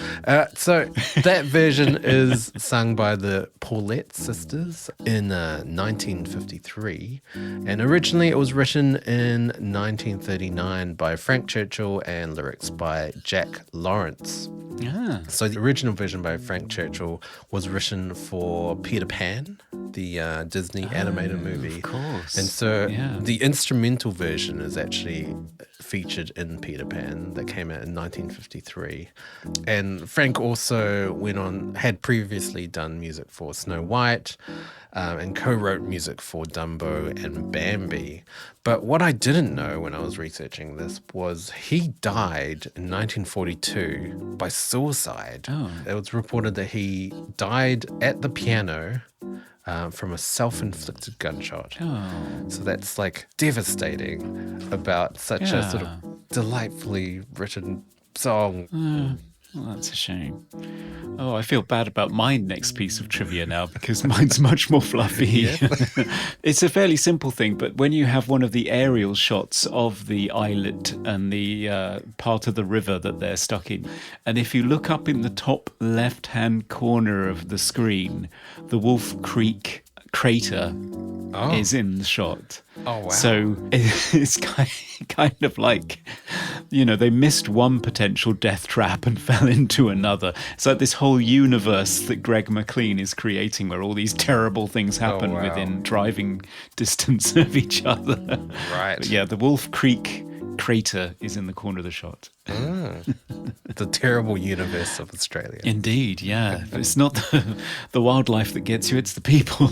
So that version is sung by the Paulette sisters in 1953. And originally it was written in 1939 by Frank Churchill and lyrics by Jack Lawrence. Yeah. So the original version by Frank Churchill was written for Peter Pan, the Disney animated movie. Of course. And so Yeah. the instrumental version is actually featured in Peter Pan that came out in 1953. And Frank also had previously done music for Snow White and co-wrote music for Dumbo and Bambi. But what I didn't know when I was researching this was he died in 1942 by suicide. Oh. It was reported that he died at the piano from a self-inflicted gunshot. Oh. So that's like devastating about such a sort of delightfully written song. Well, that's a shame. Oh, I feel bad about my next piece of trivia now because mine's much more fluffy. It's a fairly simple thing, but when you have one of the aerial shots of the islet and the part of the river that they're stuck in, and if you look up in the top left-hand corner of the screen, the Wolf Creek crater is in the shot. Oh, wow. So it's kind of like, they missed one potential death trap and fell into another. It's like this whole universe that Greg McLean is creating where all these terrible things happen wow. within driving distance of each other. Right. But yeah, the Wolf Creek crater is in the corner of the shot. The terrible universe of Australia. Indeed, yeah. But it's not the wildlife that gets you, it's the people.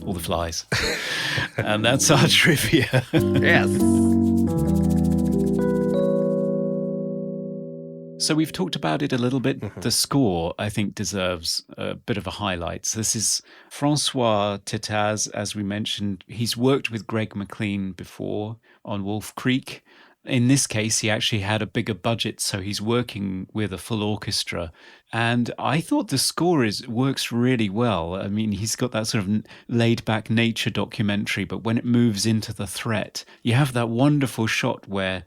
All the flies. And that's our trivia. Yes. So we've talked about it a little bit. The score, I think, deserves a bit of a highlight. So this is Francois Tetaz, as we mentioned. He's worked with Greg McLean before on Wolf Creek. In this case, he actually had a bigger budget, so he's working with a full orchestra. And I thought the score works really well. I mean, he's got that sort of laid-back nature documentary, but when it moves into the threat, you have that wonderful shot where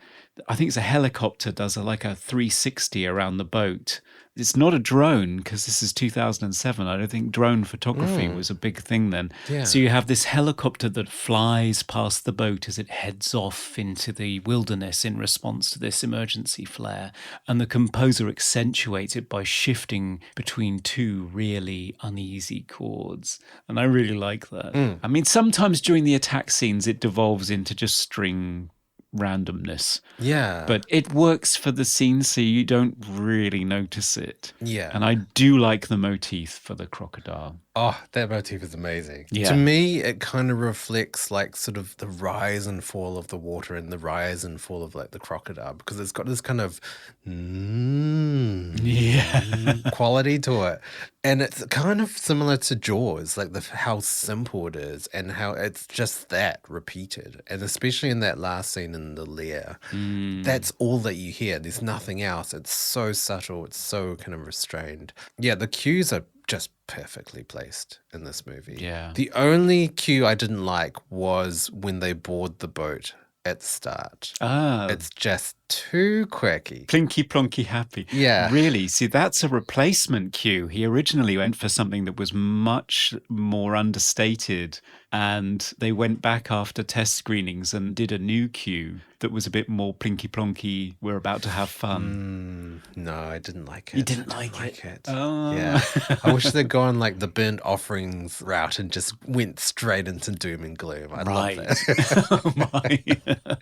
I think it's a helicopter does like a 360 around the boat. It's not a drone because this is 2007. I don't think drone photography was a big thing then. Yeah. So you have this helicopter that flies past the boat as it heads off into the wilderness in response to this emergency flare. And the composer accentuates it by shifting between two really uneasy chords. And I really like that. I mean, sometimes during the attack scenes, it devolves into just string randomness. Yeah. But it works for the scene, so you don't really notice it. Yeah. And I do like the motif for the crocodile. Oh, that motif is amazing. Yeah. To me, it kind of reflects like sort of the rise and fall of the water and the rise and fall of like the crocodile because it's got this kind of quality to it. And it's kind of similar to Jaws, like how simple it is and how it's just that repeated. And especially in that last scene in the lair, that's all that you hear. There's nothing else. It's so subtle. It's so kind of restrained. Yeah, the cues are just perfectly placed in this movie. Yeah. The only cue I didn't like was when they board the boat at the start. It's just too quirky. Plinky plonky happy. Yeah. Really? See, that's a replacement cue. He originally went for something that was much more understated, and they went back after test screenings and did a new cue that was a bit more plinky plonky. We're about to have fun. No, I didn't like it. You didn't I like it? Oh. Yeah. I wish they'd gone like the burnt offerings route and just went straight into doom and gloom. I love that.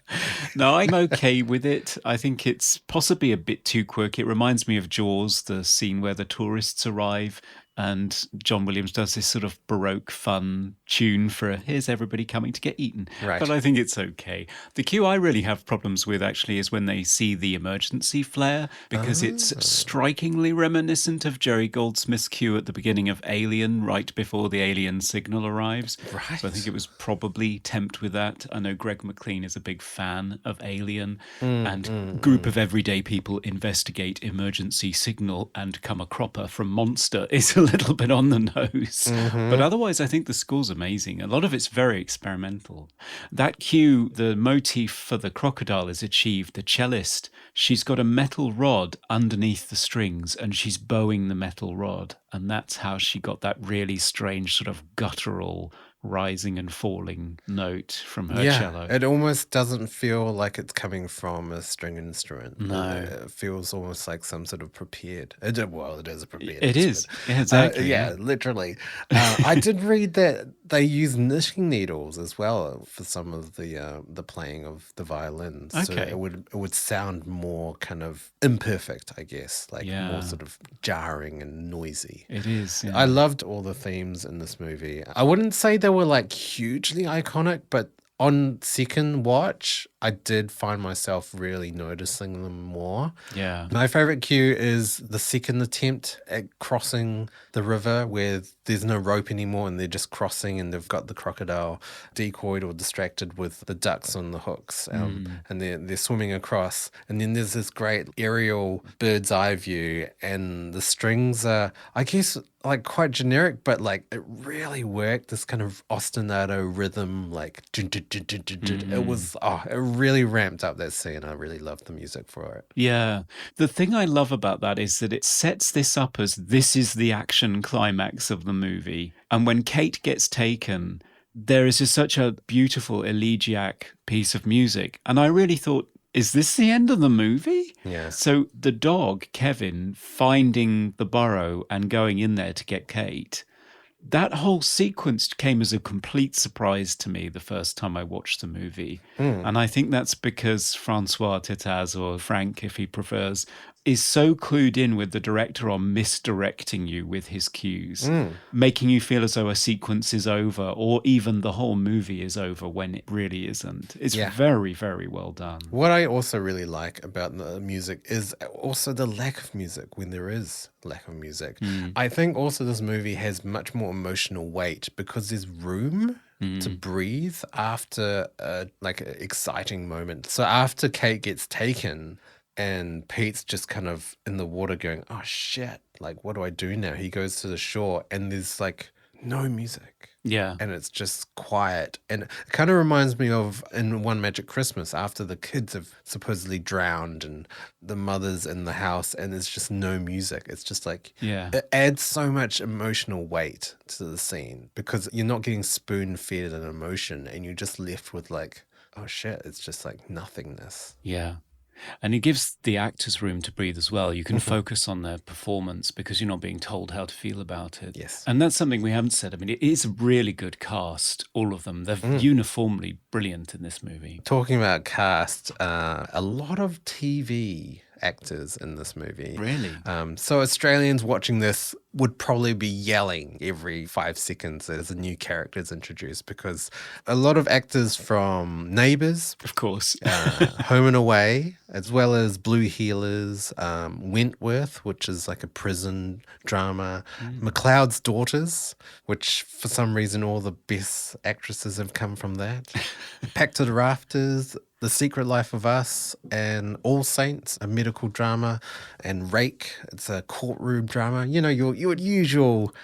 No, I'm okay with it. I think it's possibly a bit too quirky. It reminds me of Jaws, the scene where the tourists arrive. and John Williams does this sort of Baroque fun tune for here's everybody coming to get eaten. Right. But I think it's okay. The cue I really have problems with actually is when they see the emergency flare, because it's strikingly reminiscent of Jerry Goldsmith's cue at the beginning of Alien, right before the alien signal arrives. Right. So I think it was probably tempt with that. I know Greg McLean is a big fan of Alien, and group of everyday people investigate emergency signal and come a cropper from monster is a little bit on the nose. But otherwise, I think the score's amazing. A lot of it's very experimental. That cue, the motif for the crocodile is achieved. The cellist, she's got a metal rod underneath the strings and she's bowing the metal rod. And that's how she got that really strange sort of guttural rising and falling note from her cello. It almost doesn't feel like it's coming from a string instrument. No. It feels almost like some sort of prepared. It is a prepared. It is. Yeah, exactly. Yeah, literally. I did read that they use knitting needles as well for some of the playing of the violins. So Okay. it would sound more kind of imperfect, I guess, like Yeah. more sort of jarring and noisy. It is. Yeah. I loved all the themes in this movie. I wouldn't say they were like hugely iconic, but on second watch, I did find myself really noticing them more. Yeah. My favorite cue is the second attempt at crossing the river where there's no rope anymore and they're just crossing and they've got the crocodile decoyed or distracted with the ducks on the hooks and they're swimming across. And then there's this great aerial bird's eye view and the strings are, I guess, like quite generic, but like it really worked. This kind of ostinato rhythm, like it was, it really ramped up that scene. I really loved the music for it. Yeah. The thing I love about that is that it sets this up as this is the action climax of the movie. And when Kate gets taken, there is just such a beautiful elegiac piece of music. And I really thought, is this the end of the movie? Yeah. So the dog, Kevin, finding the burrow and going in there to get Kate, that whole sequence came as a complete surprise to me the first time I watched the movie. And I think that's because Francois Tetaz, or Frank if he prefers, is so clued in with the director on misdirecting you with his cues, making you feel as though a sequence is over or even the whole movie is over when it really isn't. It's very, very well done. What I also really like about the music is also the lack of music when there is lack of music. I think also this movie has much more emotional weight because there's room to breathe after like an exciting moment. So after Kate gets taken and Pete's just kind of in the water going, oh shit, like what do I do now? He goes to the shore and there's like no music. Yeah. And it's just quiet. And it kind of reminds me of in One Magic Christmas after the kids have supposedly drowned and the mother's in the house and there's just no music. It's just like, it adds so much emotional weight to the scene because you're not getting spoon fed an emotion and you're just left with like, oh shit, it's just like nothingness. Yeah. And it gives the actors room to breathe as well. You can focus on their performance because you're not being told how to feel about it. Yes. And that's something we haven't said. I mean, it is a really good cast, all of them. They're uniformly brilliant in this movie. Talking about cast, a lot of TV actors in this movie. Really? So Australians watching this would probably be yelling every 5 seconds as a new character is introduced because a lot of actors from Neighbours, Of course. Home and Away, as well as Blue Heelers, Wentworth, which is like a prison drama, McLeod's Daughters, which for some reason all the best actresses have come from that, Packed to the Rafters, The Secret Life of Us, and All Saints, a medical drama, and Rake, it's a courtroom drama. You know, your usual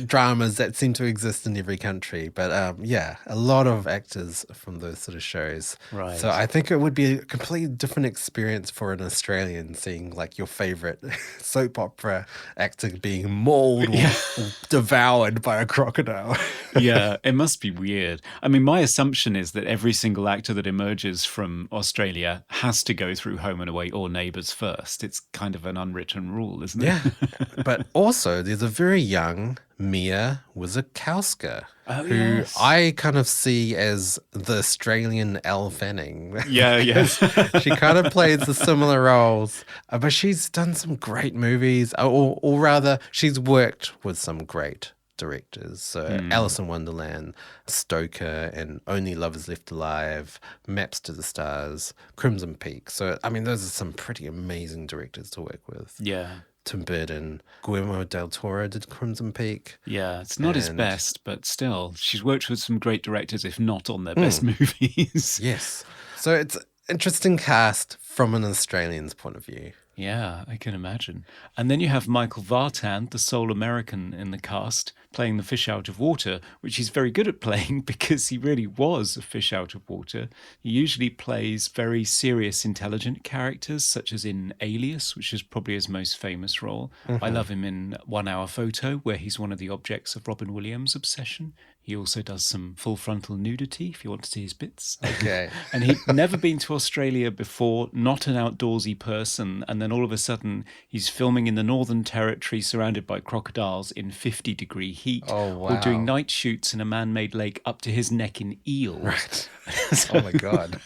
dramas that seem to exist in every country. But a lot of actors from those sort of shows. Right. So I think it would be a completely different experience for an Australian seeing like your favorite soap opera actor being mauled or devoured by a crocodile. Yeah, it must be weird. I mean, my assumption is that every single actor that emerges from Australia has to go through Home and Away or Neighbours first. It's kind of an unwritten rule, isn't it? Yeah. But also, there's a very young Mia Wasikowska, who yes. I kind of see as the Australian Elle Fanning. Yeah. She kind of plays the similar roles, but she's done some great movies, or rather, she's worked with some great directors. So Alice in Wonderland, Stoker, and Only Lovers Left Alive, Maps to the Stars, Crimson Peak. So, I mean, those are some pretty amazing directors to work with. Yeah. Tim Burton, Guillermo del Toro did Crimson Peak. Yeah, it's not his best, but still, she's worked with some great directors, if not on their best movies. Yes. So it's an interesting cast from an Australian's point of view. Yeah, I can imagine. And then you have Michael Vartan, the sole American in the cast, playing the fish out of water, which he's very good at playing because he really was a fish out of water. He usually plays very serious, intelligent characters, such as in Alias, which is probably his most famous role. I love him in 1 Hour Photo, where he's one of the objects of Robin Williams' obsession. He also does some full frontal nudity, if you want to see his bits. Okay. And he'd never been to Australia before, not an outdoorsy person. And then all of a sudden, he's filming in the Northern Territory surrounded by crocodiles in 50-degree heat. Oh, wow. Or doing night shoots in a man-made lake up to his neck in eels. Right. Oh, my God.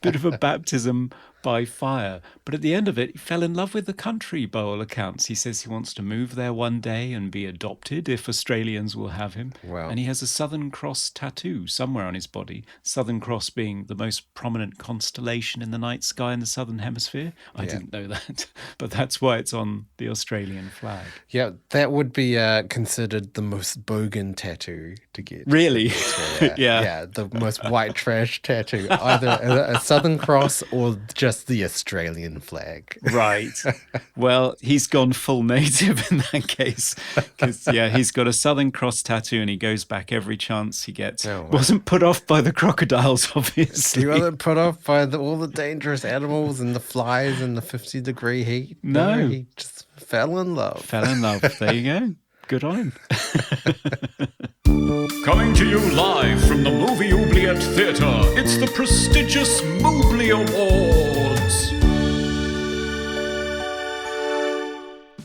Bit of a baptism by fire. But at the end of it, he fell in love with the country, by all accounts. He says he wants to move there one day and be adopted if Australians will have him. Wow. And he has a Southern Cross tattoo somewhere on his body. Southern Cross being the most prominent constellation in the night sky in the Southern Hemisphere. I didn't know that, but that's why it's on the Australian flag. Yeah, that would be considered the most bogan tattoo to get. Really? Yeah. Yeah. Yeah, the most white trash tattoo. Either a Southern Cross or just the Australian flag. Right. Well, he's gone full native in that case. Because, he's got a Southern Cross tattoo and he goes back every chance he gets. Oh, wow. Wasn't put off by the crocodiles, obviously. He wasn't put off by all the dangerous animals and the flies and the 50-degree heat. No. He just fell in love. Fell in love. There you go. Good on him. Coming to you live from the Movie Oubliette Theatre, it's the prestigious Mobley Awards.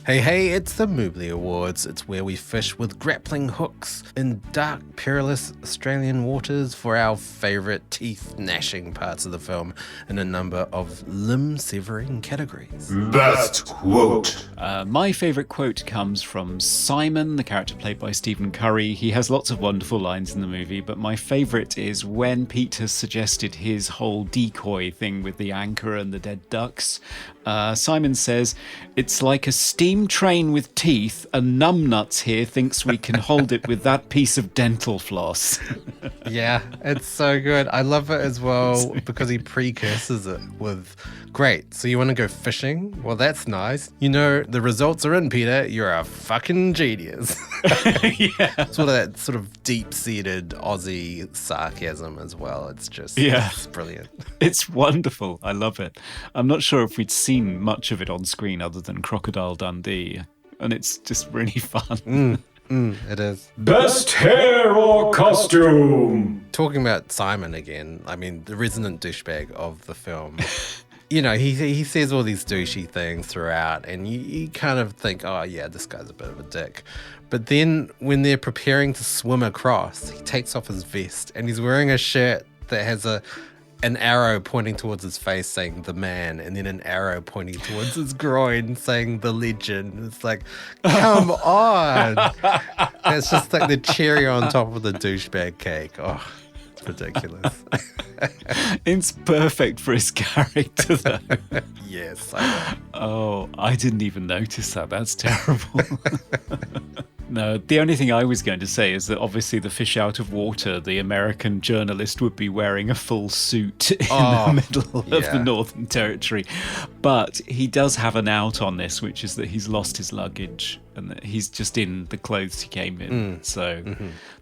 Hey, it's the Mobley Awards. It's where we fish with grappling hooks in dark, perilous Australian waters for our favourite teeth-gnashing parts of the film in a number of limb-severing categories. Best quote. My favourite quote comes from Simon, the character played by Stephen Curry. He has lots of wonderful lines in the movie, but my favourite is when Peter suggested his whole decoy thing with the anchor and the dead ducks. Simon says, "It's like a steam train with teeth, and numbnuts here thinks we can hold it with that piece of dental floss." Yeah, it's so good. I love it as well because he precurses it with, great, so you want to go fishing? Well, that's nice. You know, the results are in, Peter. You're a fucking genius. Yeah. Sort of that sort of deep-seated Aussie sarcasm as well. It's just, it's brilliant. It's wonderful. I love it. I'm not sure if we'd seen much of it on screen other than Crocodile Dundee, and it's just really fun. It is. Best hair or costume. Talking about Simon again, I mean, the resident douchebag of the film. You know, he says all these douchey things throughout, and you kind of think, oh, yeah, this guy's a bit of a dick. But then when they're preparing to swim across, he takes off his vest, and he's wearing a shirt that has an arrow pointing towards his face saying the man, and then an arrow pointing towards his groin saying the legend. It's like, come on. It's just like the cherry on top of the douchebag cake. Oh, it's ridiculous. It's perfect for his character, though. Yes. I didn't even notice that. That's terrible. No, the only thing I was going to say is that obviously the fish out of water, the American journalist would be wearing a full suit in the middle of the Northern Territory. But he does have an out on this, which is that he's lost his luggage and that he's just in the clothes he came in. So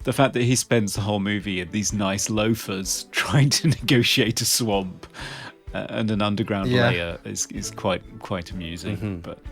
the fact that he spends the whole movie in these nice loafers trying to negotiate a swamp and an underground layer is quite amusing. But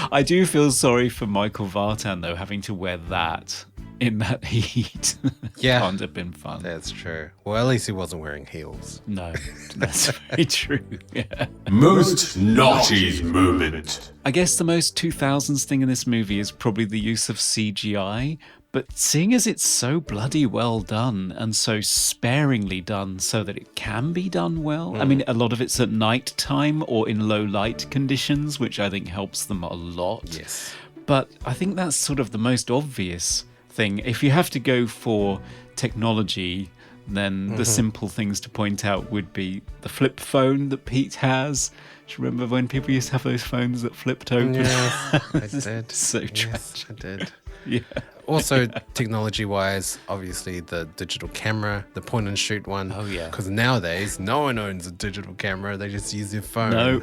I do feel sorry for Michael Vartan, though, having to wear that in that heat. Yeah. Can't have been fun. That's true. Well, at least he wasn't wearing heels. No, that's very true. Yeah. Most naughty moment. I guess the most 2000s thing in this movie is probably the use of CGI, but seeing as it's so bloody well done and so sparingly done so that it can be done well. I mean, a lot of it's at night time or in low light conditions, which I think helps them a lot. Yes. But I think that's sort of the most obvious thing. If you have to go for technology, then the simple things to point out would be the flip phone that Pete has. Do you remember when people used to have those phones that flipped open? Yeah, I did. So yes, tragic. I did. Yeah. Also, technology-wise, obviously the digital camera, the point and shoot one. Oh, yeah. Because nowadays, no one owns a digital camera. They just use their phone. No.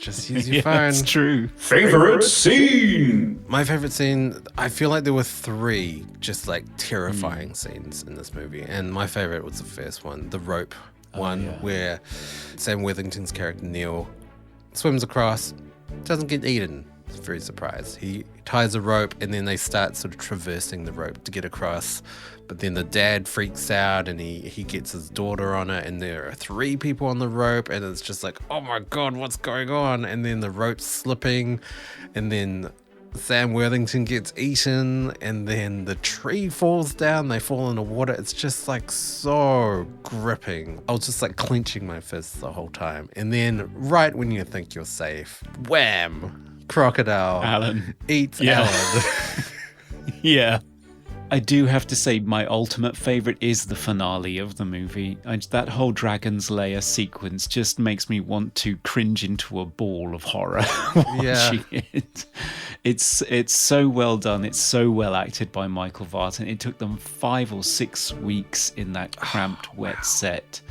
Just use your Yeah, phone. that's true. Favorite scene. My favorite scene, I feel like there were 3 just like terrifying scenes in this movie. And my favorite was the first one, the rope one, where Sam Worthington's character, Neil, swims across, doesn't get eaten. He's very surprised. He ties a rope and then they start sort of traversing the rope to get across. But then the dad freaks out and he gets his daughter on it and there are 3 people on the rope and it's just like, oh my God, what's going on? And then the rope's slipping and then Sam Worthington gets eaten and then the tree falls down. They fall in the water. It's just like so gripping. I was just like clenching my fists the whole time. And then right when you think you're safe, wham! Crocodile Alan. eats Yeah. Alan. Yeah. I do have to say my ultimate favourite is the finale of the movie. That whole Dragon's Lair sequence just makes me want to cringe into a ball of horror watching it. It's so well done. It's so well acted by Michael Vartan. It took them 5 or 6 weeks in that cramped, wet set,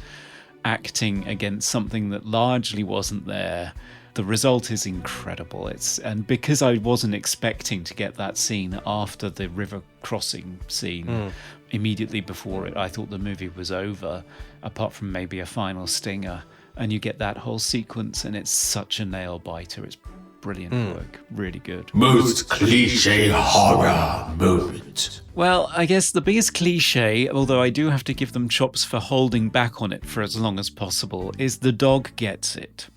acting against something that largely wasn't there. The result is incredible. And because I wasn't expecting to get that scene after the river crossing scene, immediately before it, I thought the movie was over, apart from maybe a final stinger. And you get that whole sequence, and it's such a nail biter. It's brilliant work. Really good. Most cliche horror moment. Well, I guess the biggest cliche, although I do have to give them chops for holding back on it for as long as possible, is the dog gets it.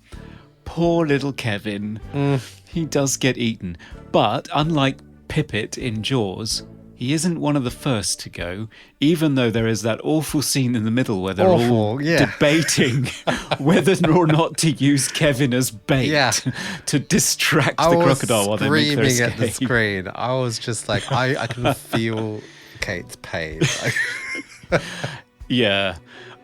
Poor little Kevin. He does get eaten. But unlike Pippet in Jaws, he isn't one of the first to go, even though there is that awful scene in the middle where they're all debating whether or not to use Kevin as bait to distract the crocodile while they make their escape. Screaming at the screen. I was just like, I can feel Kate's pain. Yeah.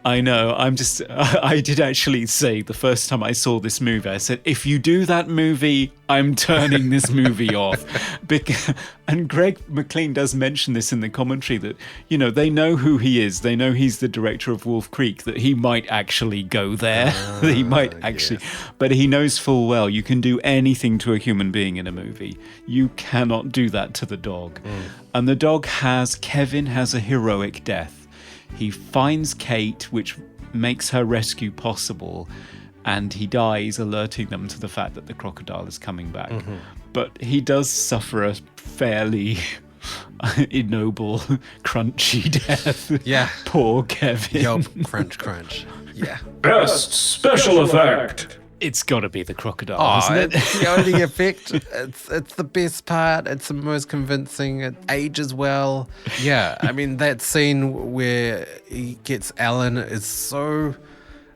I know. I did actually say the first time I saw this movie, I said, if you do that movie, I'm turning this movie off. And Greg McLean does mention this in the commentary that, they know who he is. They know he's the director of Wolf Creek, that he might actually go there. He might actually. Yes. But he knows full well you can do anything to a human being in a movie. You cannot do that to the dog. And the dog Kevin has a heroic death. He finds Kate, which makes her rescue possible, and he dies, alerting them to the fact that the crocodile is coming back. But he does suffer a fairly ignoble, crunchy death. Yeah. Poor Kevin. Yup, crunch, crunch. Yeah. Best special effect. It's got to be the crocodile, isn't it? It's the only effect. It's the best part. It's the most convincing. It ages well. Yeah, I mean, that scene where he gets Alan is so...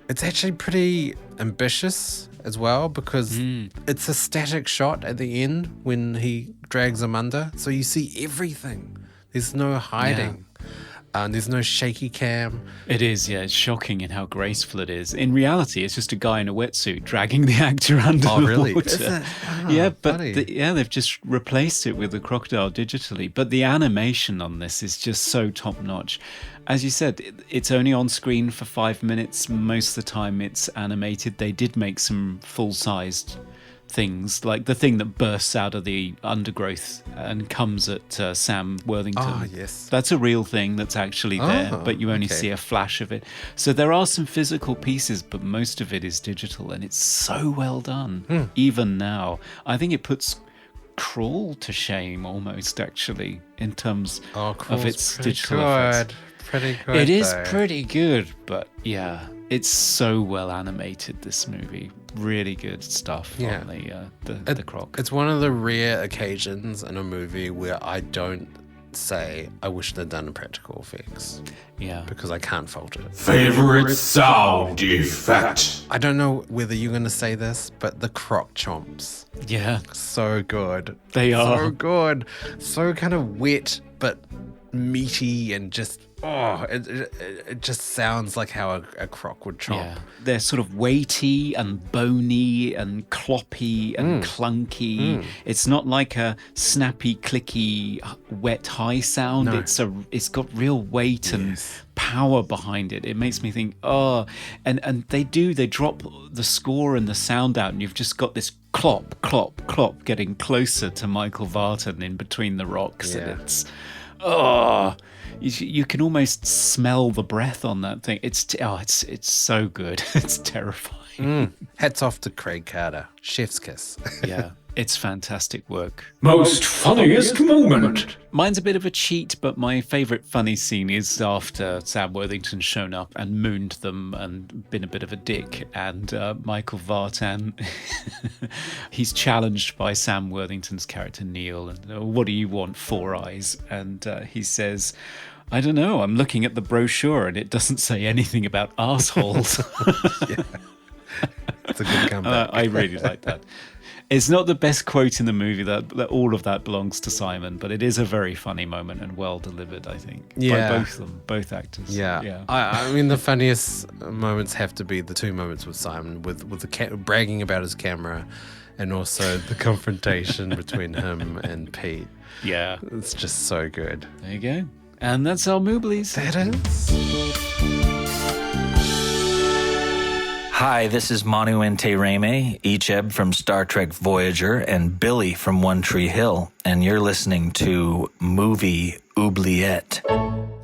It's actually pretty ambitious as well because it's a static shot at the end when he drags him under. So you see everything. There's no hiding. There's no shaky cam. It is, yeah. It's shocking in how graceful it is. In reality, it's just a guy in a wetsuit dragging the actor under the really? water. Is it? Yeah, but they've just replaced it with the crocodile digitally. But the animation on this is just so top notch. As you said, it's only on screen for 5 minutes. Most of the time, it's animated. They did make some full-sized things, like the thing that bursts out of the undergrowth and comes at Sam Worthington. Oh, yes. That's a real thing that's actually there, but you only see a flash of it. So there are some physical pieces, but most of it is digital, and it's so well done, even now. I think it puts crawl to shame almost, actually, in terms Oh, of Crawl's its pretty digital good. effects. Pretty good. It is though. pretty good, but yeah, it's so well animated, this movie. Really good stuff Yeah. on the croc. It's one of the rare occasions in a movie where I don't say I wish they'd done practical effects Yeah. because I can't fault it. Favorite sound effect. I don't know whether you're going to say this, but the croc chomps. Yeah, So good. they So are. good. So kind of wet, but meaty and just, it just sounds like how a croc would chomp. Yeah. They're sort of weighty and bony and cloppy and clunky. It's not like a snappy, clicky, wet high sound. No. It's got real weight and Yes. power behind it. It makes me think, and they drop the score and the sound out, and you've just got this clop, clop, clop getting closer to Michael Vartan in between the rocks, Yeah. and it's you can almost smell the breath on that thing. It's so good. It's terrifying. Hats off to Craig Carter. Chef's kiss. Yeah, it's fantastic work. Most funniest moment. Mine's a bit of a cheat, but my favourite funny scene is after Sam Worthington's shown up and mooned them and been a bit of a dick. And Michael Vartan, he's challenged by Sam Worthington's character Neil. And what do you want? 4 eyes. And he says, I don't know. I'm looking at the brochure and it doesn't say anything about assholes. It's a good comeback. I really like that. It's not the best quote in the movie. That all of that belongs to Simon, but it is a very funny moment and well delivered, I think, Yeah. by both of them, both actors. Yeah. I mean, the funniest moments have to be the 2 moments with Simon, with the bragging about his camera, and also the confrontation between him and Pete. Yeah. It's just so good. There you go. And that's our Mooblies. That is. Hi, this is Manu Ntereme, Icheb from Star Trek Voyager, and Billy from One Tree Hill, and you're listening to Movie Oubliette.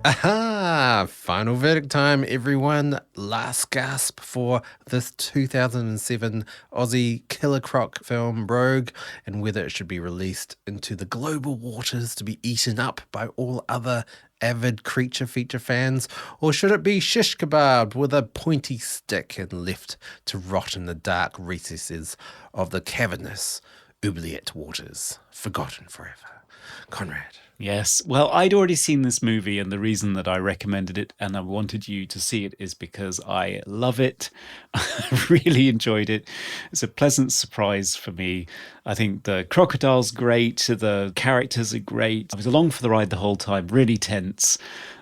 Aha! Final verdict time, everyone. Last gasp for this 2007 Aussie killer croc film, Rogue, and whether it should be released into the global waters to be eaten up by all other avid creature feature fans, or should it be shish kebab with a pointy stick and left to rot in the dark recesses of the cavernous oubliette waters, forgotten forever? Conrad. Yes. Well, I'd already seen this movie, and the reason that I recommended it and I wanted you to see it is because I love it. I really enjoyed it. It's a pleasant surprise for me. I think the crocodile's great. The characters are great. I was along for the ride the whole time, really tense.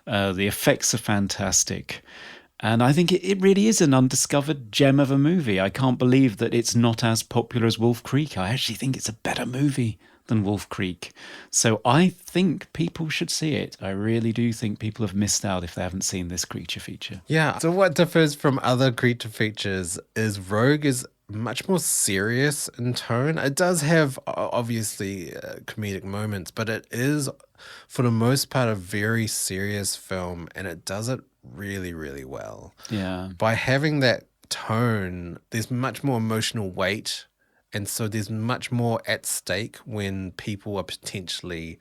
The effects are fantastic. And I think it really is an undiscovered gem of a movie. I can't believe that it's not as popular as Wolf Creek. I actually think it's a better movie than Wolf Creek. So I think people should see it. I really do think people have missed out if they haven't seen this creature feature. Yeah. So what differs from other creature features is Rogue is much more serious in tone. It does have obviously comedic moments, but it is for the most part a very serious film, and it does it really, really well. Yeah. By having that tone, there's much more emotional weight. And so there's much more at stake when people are potentially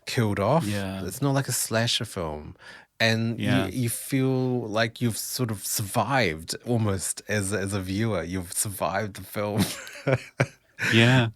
killed off. Yeah. It's not like a slasher film. And Yeah. you feel like you've sort of survived almost as a viewer. You've survived the film. Yeah.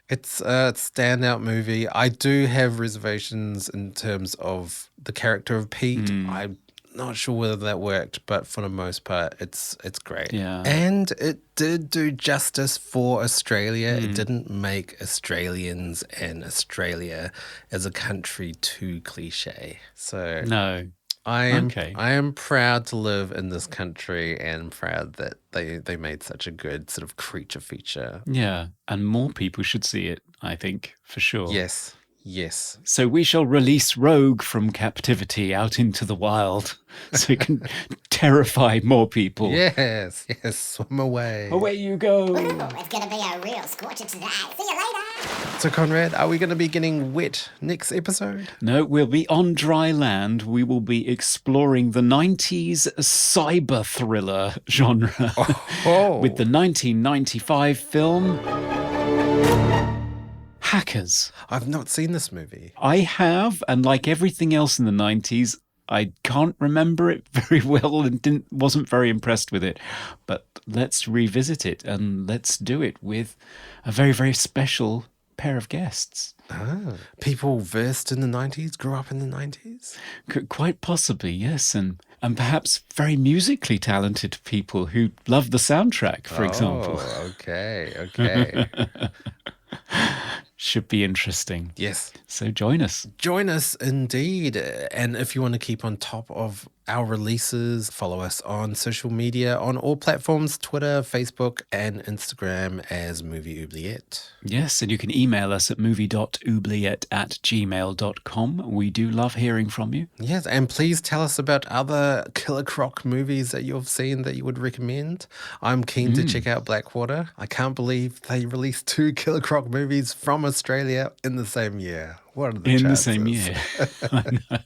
It's a standout movie. I do have reservations in terms of the character of Pete. I'm not sure whether that worked, but for the most part, it's great. Yeah. And it did do justice for Australia. It didn't make Australians and Australia as a country too cliche. So No. I am Okay. I am proud to live in this country and proud that they made such a good sort of creature feature. Yeah. And more people should see it, I think, for sure. Yes. Yes. So we shall release Rogue from captivity out into the wild so it can terrify more people. Yes. Yes. Swim away. Away you go. Ooh, it's gonna be a real scorcher tonight. See you later. So, Conrad, are we going to be getting wet next episode? No, we'll be on dry land. We will be exploring the 90s cyber thriller genre Oh. with the 1995 film Hackers. I've not seen this movie. I have, and like everything else in the 90s, I can't remember it very well and wasn't very impressed with it. But let's revisit it, and let's do it with a very, very special pair of guests. People versed in the 90s, grew up in the 90s? Quite possibly, yes. And perhaps very musically talented people who love the soundtrack, for example. Oh, okay. Should be interesting. Yes. So join us. Join us indeed. And if you want to keep on top of our releases, follow us on social media on all platforms, Twitter, Facebook, and Instagram as Movie Oubliette. Yes, and you can email us at movie.oubliette@gmail.com. We do love hearing from you. Yes, and please tell us about other Killer Croc movies that you've seen that you would recommend. I'm keen to check out Blackwater. I can't believe they released 2 Killer Croc movies from Australia in the same year. What are the chances? In the same year. I know.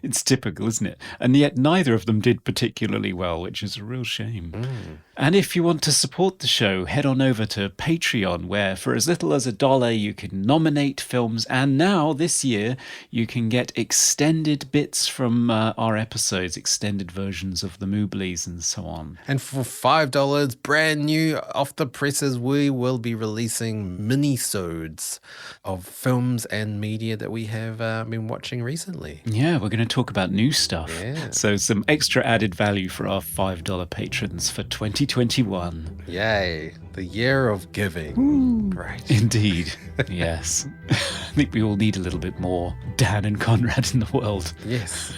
It's typical, isn't it? And yet neither of them did particularly well, which is a real shame. And if you want to support the show, head on over to Patreon, where for as little as $1 you can nominate films. And now, this year, you can get extended bits from our episodes, extended versions of the Mooblies and so on. And for $5, brand new off the presses, we will be releasing mini-sodes of films and media that we have been watching recently. Yeah, we're going to talk about new stuff. Yeah. So some extra added value for our $5 patrons for 2021. Yay, the year of giving. Great. Indeed. Yes. I think we all need a little bit more Dan and Conrad in the world. Yes.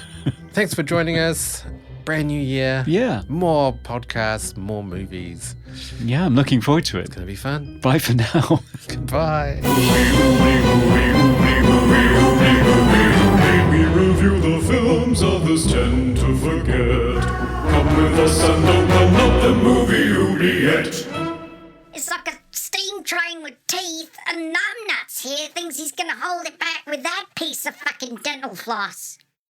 Thanks for joining us. Brand new year. Yeah. More podcasts, more movies. Yeah, I'm looking forward to it. Gonna be fun. Bye for now. Goodbye. We review the films others tend to forget. Come with us and open up the movie oubliette. It's like a steam train with teeth, and numbnuts here thinks he's gonna hold it back with that piece of fucking dental floss.